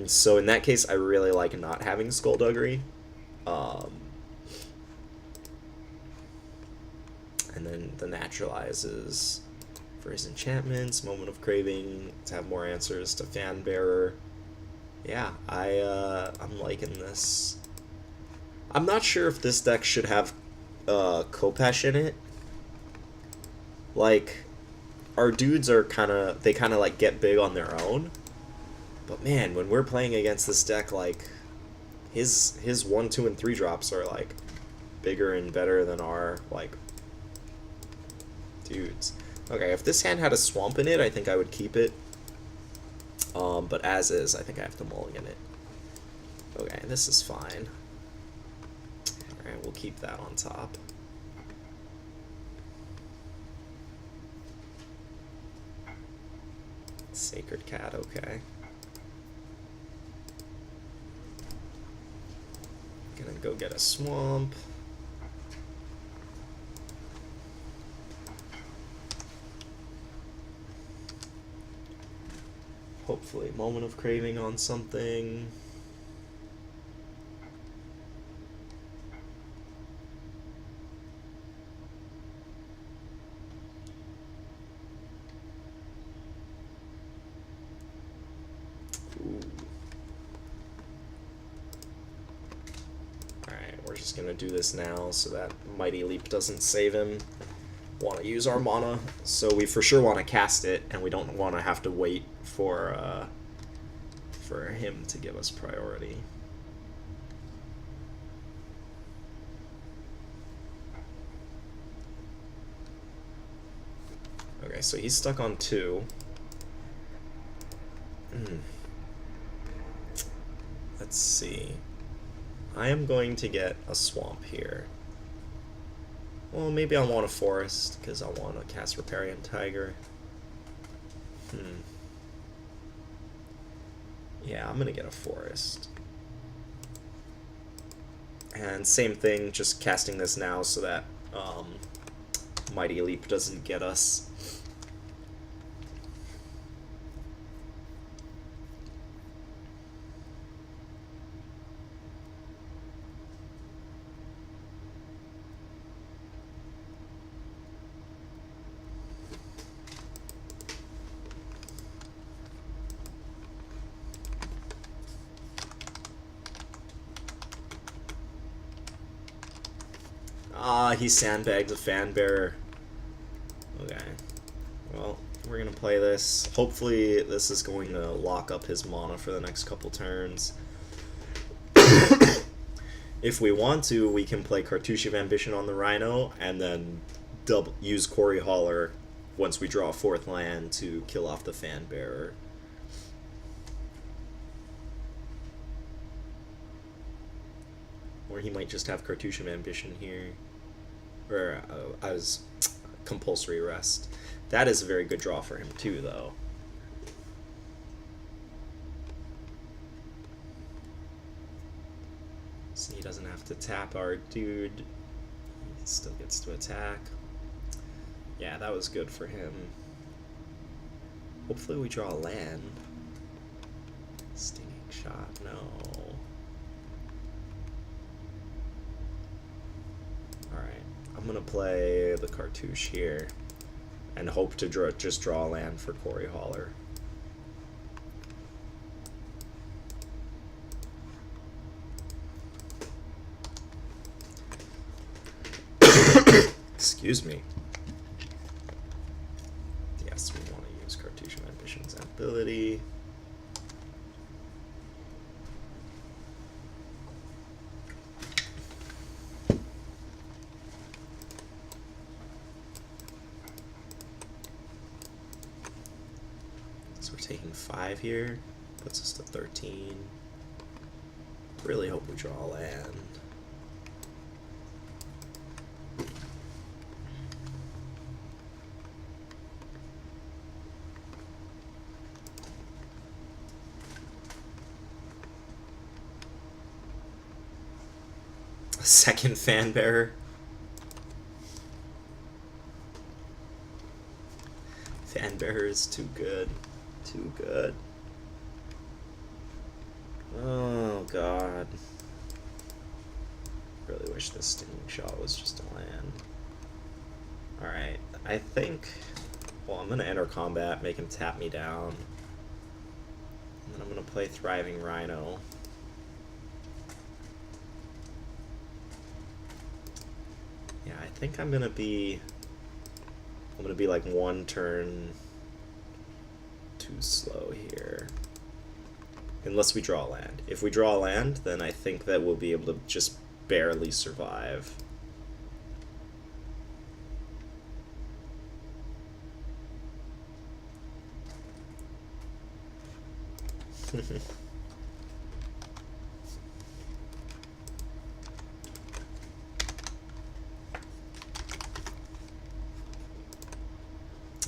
So in that case, I really like not having Skullduggery. And then the Naturalizes for his enchantments, Moment of Craving, to have more answers to Fanbearer. Yeah, I'm liking this. I'm not sure if this deck should have Khopesh in it. Like, our dudes are they kind of like get big on their own. But man, when we're playing against this deck, like, his 1, 2, and 3 drops are like bigger and better than our like dudes. Okay, if this hand had a swamp in it, I think I would keep it. But as is, I think I have to mulligan it. Okay, this is fine. Alright, we'll keep that on top. Sacred Cat, okay. Gonna go get a swamp. Hopefully, Moment of Craving on something. Alright, we're just gonna do this now so that Mighty Leap doesn't save him. Want to use our mana, so we for sure want to cast it, and we don't want to have to wait for him to give us priority. Okay, so he's stuck on 2. Let's see. I am going to get a swamp here. Well, maybe I want a forest, because I want to cast Riparian Tiger. Yeah, I'm going to get a forest. And same thing, just casting this now so that Mighty Leap doesn't get us. He sandbagged a Fanbearer. Okay. Well, we're gonna play this. Hopefully this is going to lock up his mana for the next couple turns. If we want to, we can play Cartouche of Ambition on the Rhino, and then use Quarry Hauler once we draw a 4th land to kill off the Fanbearer. Or he might just have Cartouche of Ambition here. Or I was compulsory rest. That is a very good draw for him too, though. So he doesn't have to tap our dude. He still gets to attack. Yeah, that was good for him. Hopefully we draw a land. Stinging shot, no. Alright, I'm gonna play the Cartouche here and hope to just draw a land for Quarry Hauler. Excuse me. Yes, we want to use Cartouche of Ambition's ability. So we're taking 5 here, puts us to 13. Really hope we draw a land. Second fan bearer. Fan bearer is too good. Too good. Oh god. Really wish this stinging shot was just a land. Alright, I think, well, I'm gonna enter combat, make him tap me down. And then I'm gonna play Thriving Rhino. Yeah, I think I'm gonna be like 1 turn too slow here. Unless we draw a land. If we draw a land, then I think that we'll be able to just barely survive.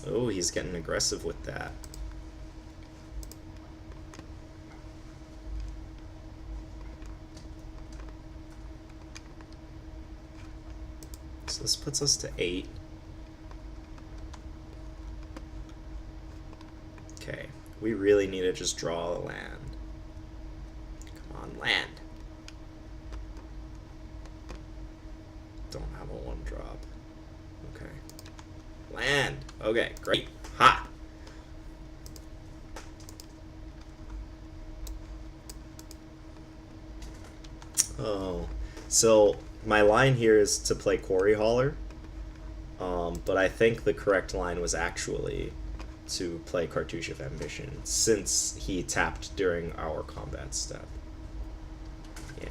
Oh, he's getting aggressive with that. So this puts us to 8. Okay, we really need to just draw a land. Come on, land. Don't have a 1-drop. Okay. Land. Okay, great. Ha! Oh. So, my line here is to play Quarry Hauler. But I think the correct line was actually to play Cartouche of Ambition, since he tapped during our combat step. Yeah.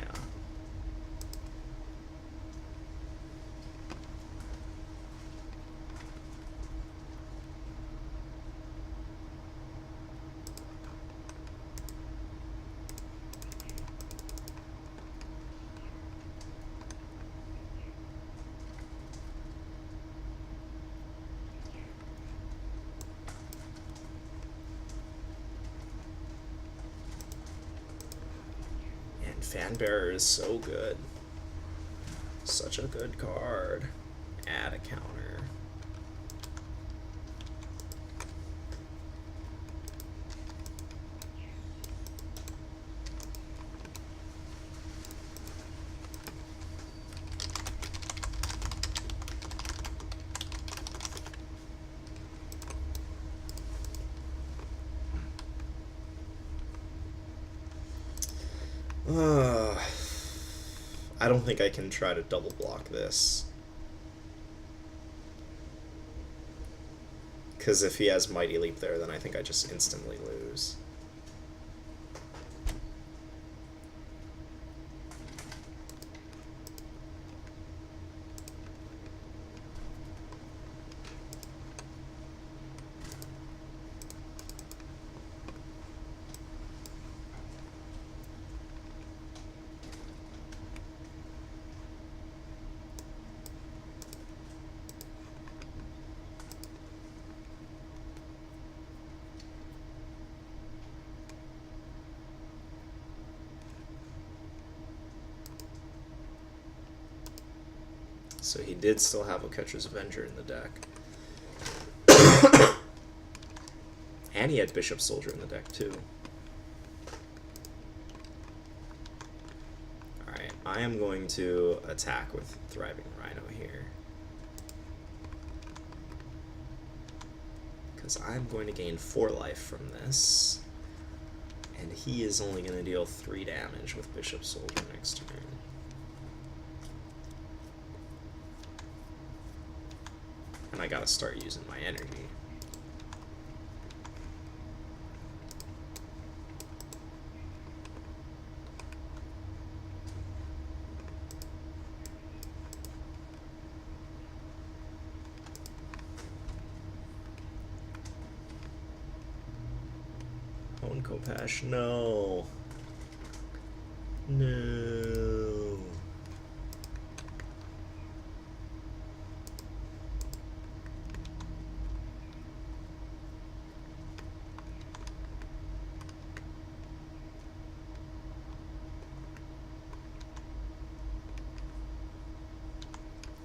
Fanbearer is so good. Such a good card. Add a counter. I don't think I can try to double block this. Because if he has Mighty Leap there, then I think I just instantly lose. So he did still have a Catcher's Avenger in the deck. And he had Bishop Soldier in the deck, too. Alright, I am going to attack with Thriving Rhino here. Because I'm going to gain 4 life from this. And he is only going to deal 3 damage with Bishop Soldier next turn. And I gotta start using my energy. Kopash, no. No.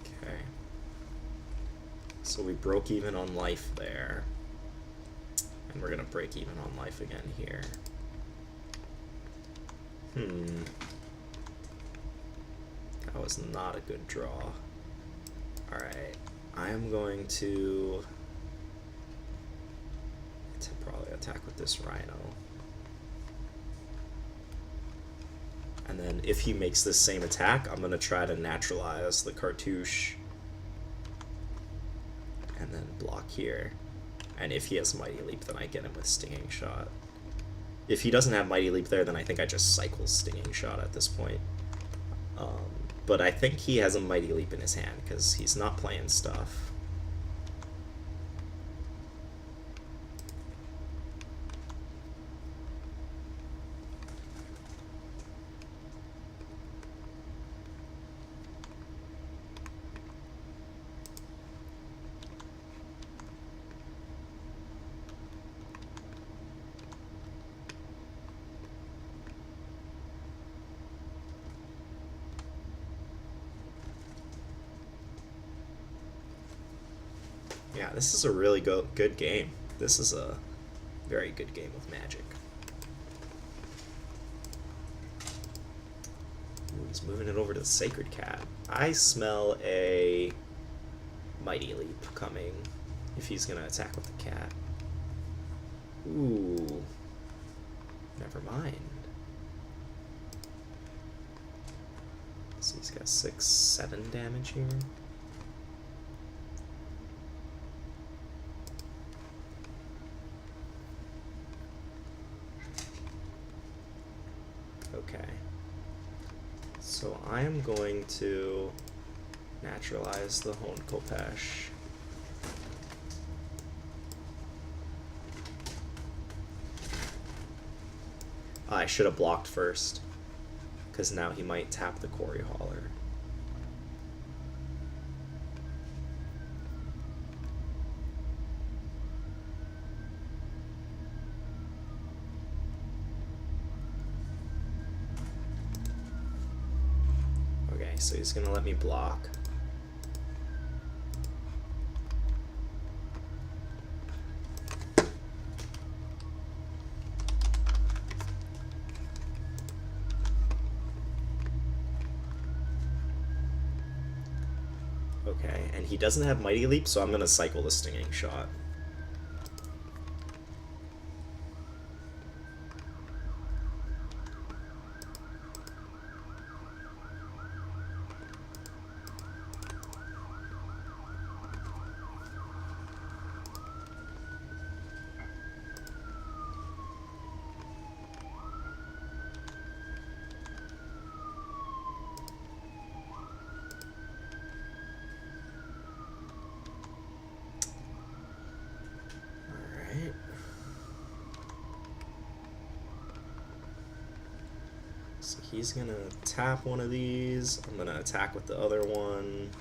Okay. So we broke even on life there. And we're gonna break even on life again here. That was not a good draw. Alright, I am going to probably attack with this Rhino. And then if he makes this same attack, I'm gonna try to naturalize the Cartouche. And then block here. And if he has Mighty Leap, then I get him with Stinging Shot. If he doesn't have Mighty Leap there, then I think I just cycle Stinging Shot at this point. But I think he has a Mighty Leap in his hand, because he's not playing stuff. Yeah, this is a really good game. This is a very good game of Magic. Ooh, he's moving it over to the Sacred Cat. I smell a Mighty Leap coming if he's going to attack with the cat. Ooh. Never mind. So he's got 6, 7 damage here. Okay, so I am going to naturalize the Hone Kopesh. I should have blocked first, because now he might tap the Quarry Hauler. So he's gonna let me block. Okay, and he doesn't have Mighty Leap, so I'm gonna cycle the Stinging Shot. So he's gonna tap one of these. I'm gonna attack with the other one.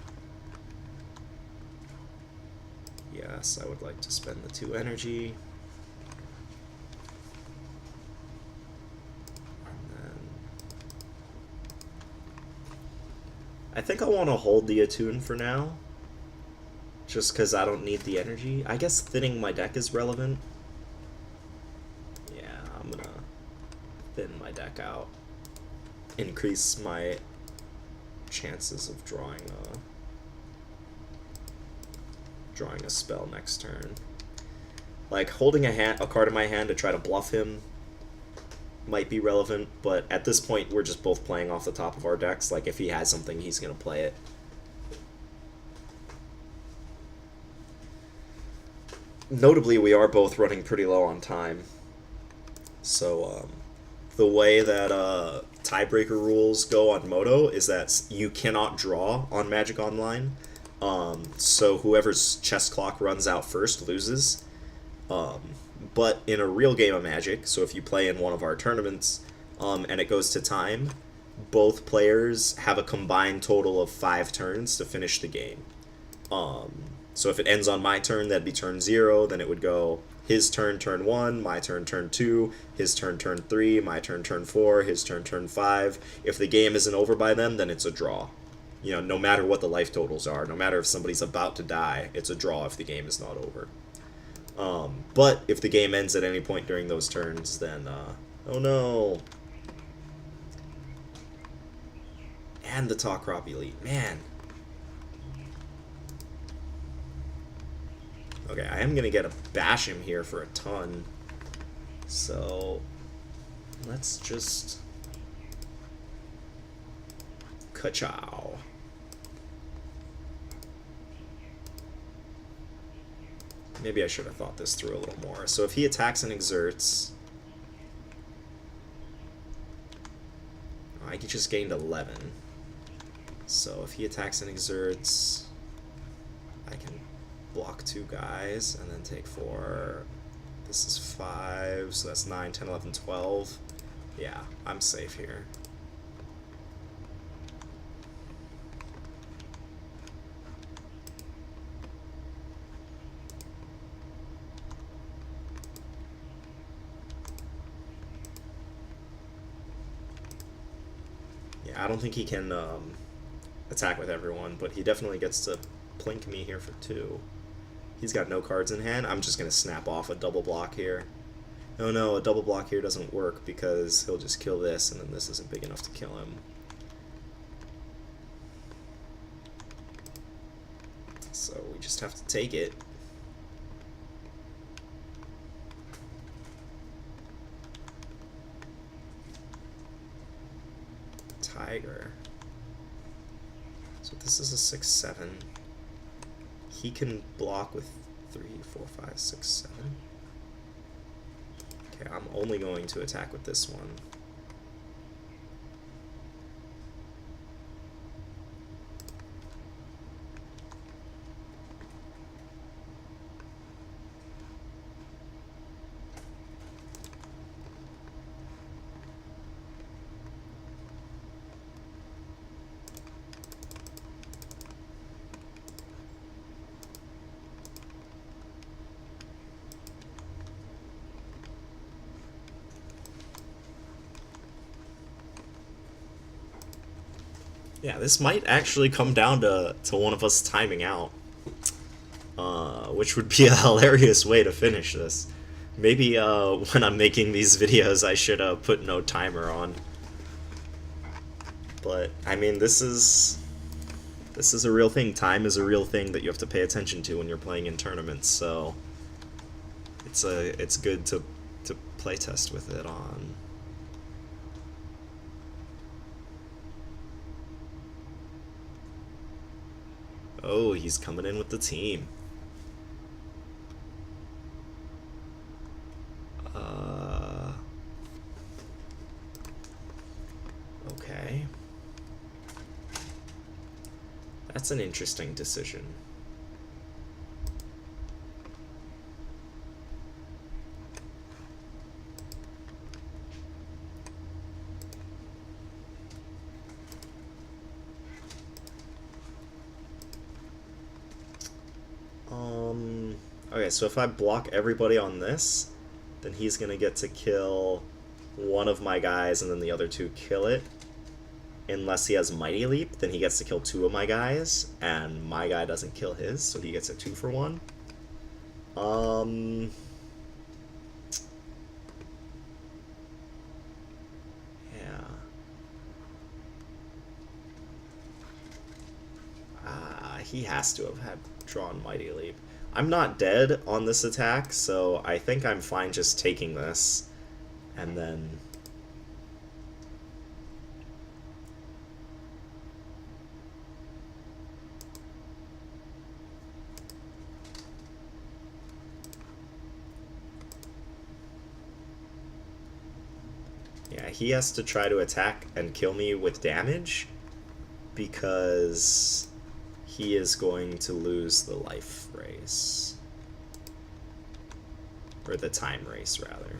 Yes, I would like to spend the 2 energy. And then I think I want to hold the Attune for now. Just because I don't need the energy. I guess thinning my deck is relevant. Yeah, I'm gonna thin my deck out. Increase my chances of drawing a spell next turn. Like, holding a card in my hand to try to bluff him might be relevant, but at this point we're just both playing off the top of our decks. Like, if he has something, he's gonna play it. Notably, we are both running pretty low on time. So, the way that tiebreaker rules go on Moto is that you cannot draw on Magic Online. So whoever's chess clock runs out first loses. But in a real game of Magic, so if you play in one of our tournaments, and it goes to time, both players have a combined total of 5 turns to finish the game. So if it ends on my turn, that'd be turn 0, then it would go his turn, turn 1, my turn, turn 2, his turn, turn 3, my turn, turn 4, his turn, turn 5. If the game isn't over by then it's a draw. You know, no matter what the life totals are, no matter if somebody's about to die, it's a draw if the game is not over. But if the game ends at any point during those turns, then, oh no. And the Top Crop Elite, man. Okay, I am gonna get a bash him here for a ton. So let's just ka-chow. Maybe I should have thought this through a little more. So if he attacks and exerts, I just gained 11. So if he attacks and exerts, I can block 2 guys and then take 4. This is 5, so that's 9, 10, 11, 12. Yeah, I'm safe here. Yeah, I don't think he can attack with everyone, but he definitely gets to plink me here for 2. He's got no cards in hand. I'm just going to snap off a double block here. Oh no, a double block here doesn't work because he'll just kill this, and then this isn't big enough to kill him. So we just have to take it. Tiger. So this is a 6/7. He can block with 3, 4, 5, 6, 7. Okay, I'm only going to attack with this one. Yeah, this might actually come down to one of us timing out, which would be a hilarious way to finish this. Maybe when I'm making these videos I should put no timer on. But, I mean, this is a real thing. Time is a real thing that you have to pay attention to when you're playing in tournaments, so it's good to play test with it on. Oh, he's coming in with the team. Okay. That's an interesting decision. Okay, so if I block everybody on this, then he's gonna get to kill one of my guys and then the other 2 kill it. unless he has Mighty Leap, then he gets to kill 2 of my guys, and my guy doesn't kill his, so he gets a 2-for-1. Yeah. He has to have had drawn Mighty Leap. I'm not dead on this attack, so I think I'm fine just taking this, and then... Yeah, he has to try to attack and kill me with damage, because he is going to lose the life race. Or the time race, rather.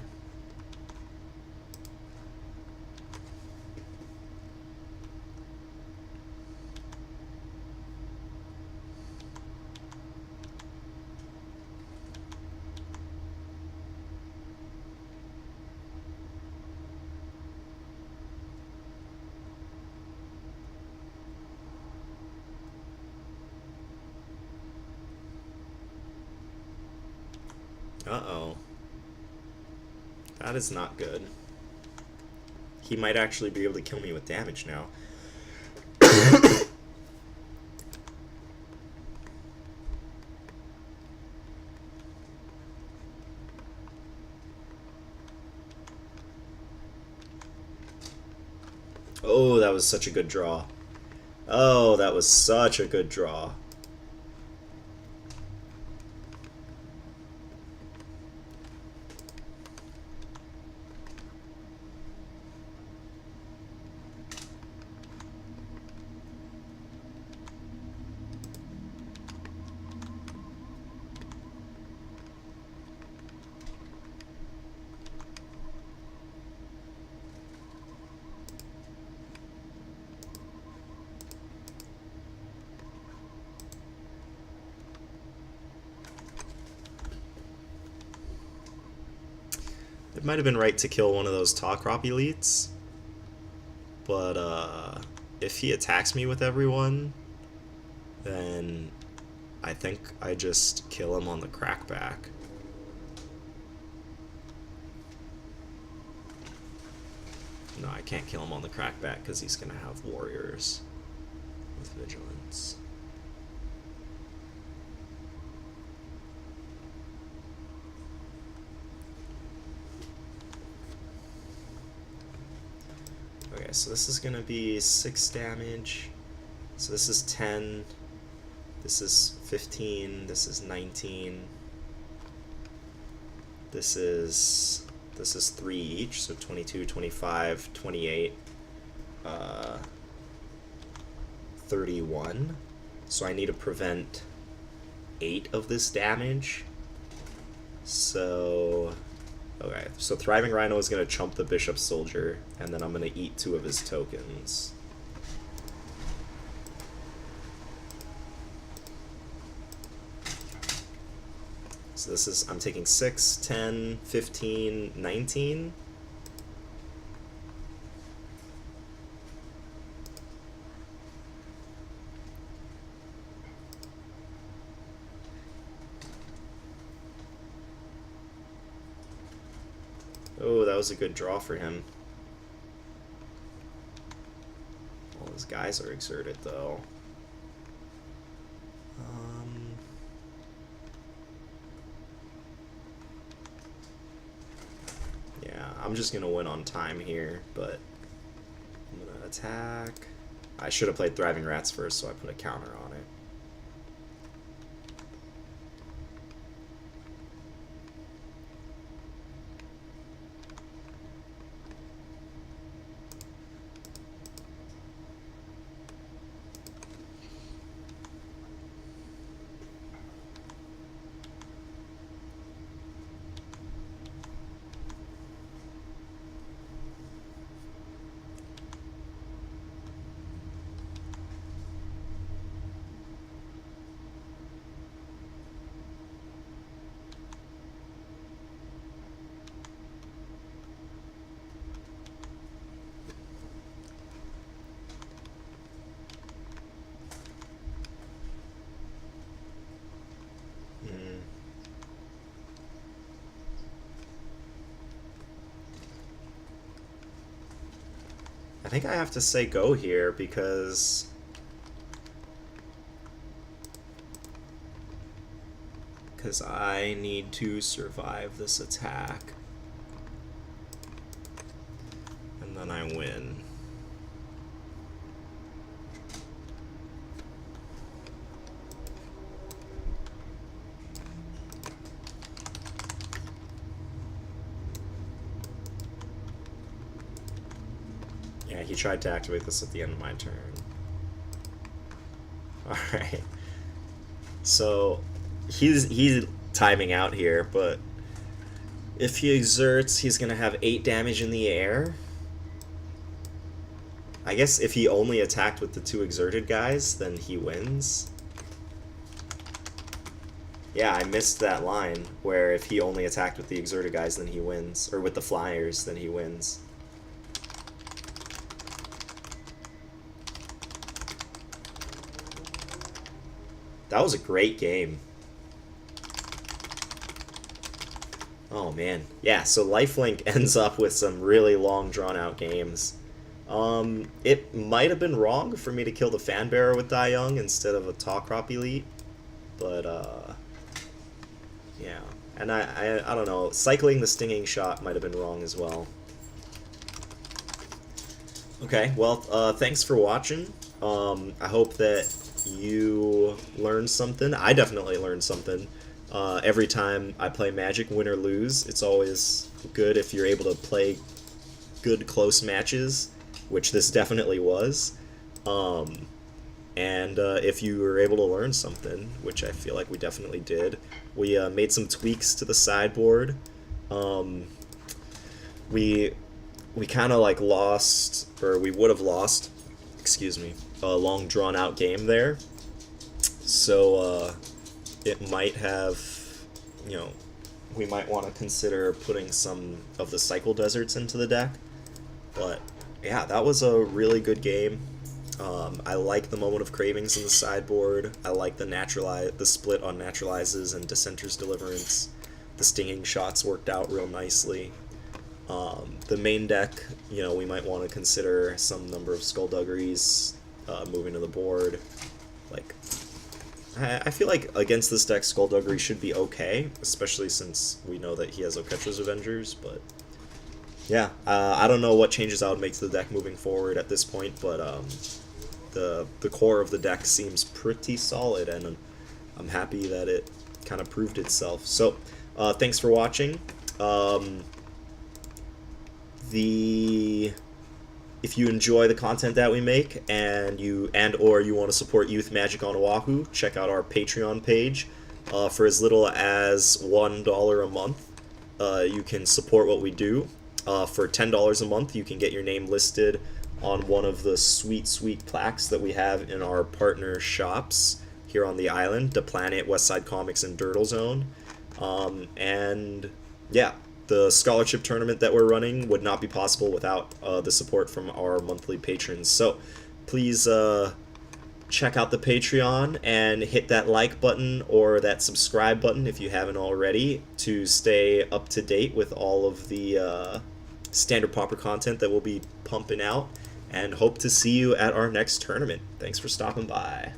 Uh-oh. That is not good. He might actually be able to kill me with damage now. Oh, that was such a good draw. Oh, that was such a good draw. It might have been right to kill one of those Talkrop elites, but if he attacks me with everyone, then I think I just kill him on the crackback. No, I can't kill him on the crackback because he's going to have warriors with vigilance. Okay, so this is going to be 6 damage. So this is 10. This is 15. This is 19. This is 3 each, so 22, 25, 28, 31. So I need to prevent 8 of this damage. So, okay, so Thriving Rhino is going to chump the Bishop Soldier, and then I'm going to eat 2 of his tokens. So this is, I'm taking 6, 10, 15, 19. Oh, that was a good draw for him. All his guys are exerted, though. Yeah, I'm just gonna win on time here, but I'm gonna attack. I should have played Thriving Rats first, so I put a counter on it. I think I have to say go here because I need to survive this attack. And then I win. Yeah, he tried to activate this at the end of my turn. Alright. So he's timing out here, but if he exerts, he's gonna have 8 damage in the air. I guess if he only attacked with the 2 exerted guys, then he wins. Yeah, I missed that line where if he only attacked with the exerted guys, then he wins, or with the flyers, then he wins. That was a great game. Oh man. Yeah, so Lifelink ends up with some really long drawn out games. It might have been wrong for me to kill the Fan Bearer with Die Young instead of a Talkrop Elite, but yeah. And I don't know, cycling the Stinging Shot might have been wrong as well. Okay, well, thanks for watching. I hope that you learned something. I definitely learned something. Every time I play Magic, win or lose, it's always good if you're able to play good close matches, which this definitely was. And if you were able to learn something, which I feel like we definitely did, we made some tweaks to the sideboard. We kind of like lost, or we would have lost, excuse me, a long drawn out game there. So it might have, you know, we might want to consider putting some of the Cycle Deserts into the deck. But yeah, that was a really good game. I like the Moment of Cravings in the sideboard. I like the split on Naturalizes and Dissenter's Deliverance. The Stinging Shots worked out real nicely. The main deck, you know, we might want to consider some number of Skullduggeries moving to the board. Like, I feel like against this deck, Skullduggery should be okay, especially since we know that he has Oketra's Avengers, but yeah, I don't know what changes I would make to the deck moving forward at this point, but the core of the deck seems pretty solid, and I'm happy that it kind of proved itself. So, thanks for watching. If you enjoy the content that we make and or you want to support Youth Magic on Oahu, check out our Patreon page. For as little as $1 a month, you can support what we do. For $10 a month, you can get your name listed on one of the sweet plaques that we have in our partner shops here on the island, The Planet, Westside Comics, and Dirtle Zone. And yeah, the scholarship tournament that we're running would not be possible without the support from our monthly patrons. So please check out the Patreon and hit that like button or that subscribe button if you haven't already to stay up to date with all of the standard Pauper content that we'll be pumping out, and hope to see you at our next tournament. Thanks for stopping by.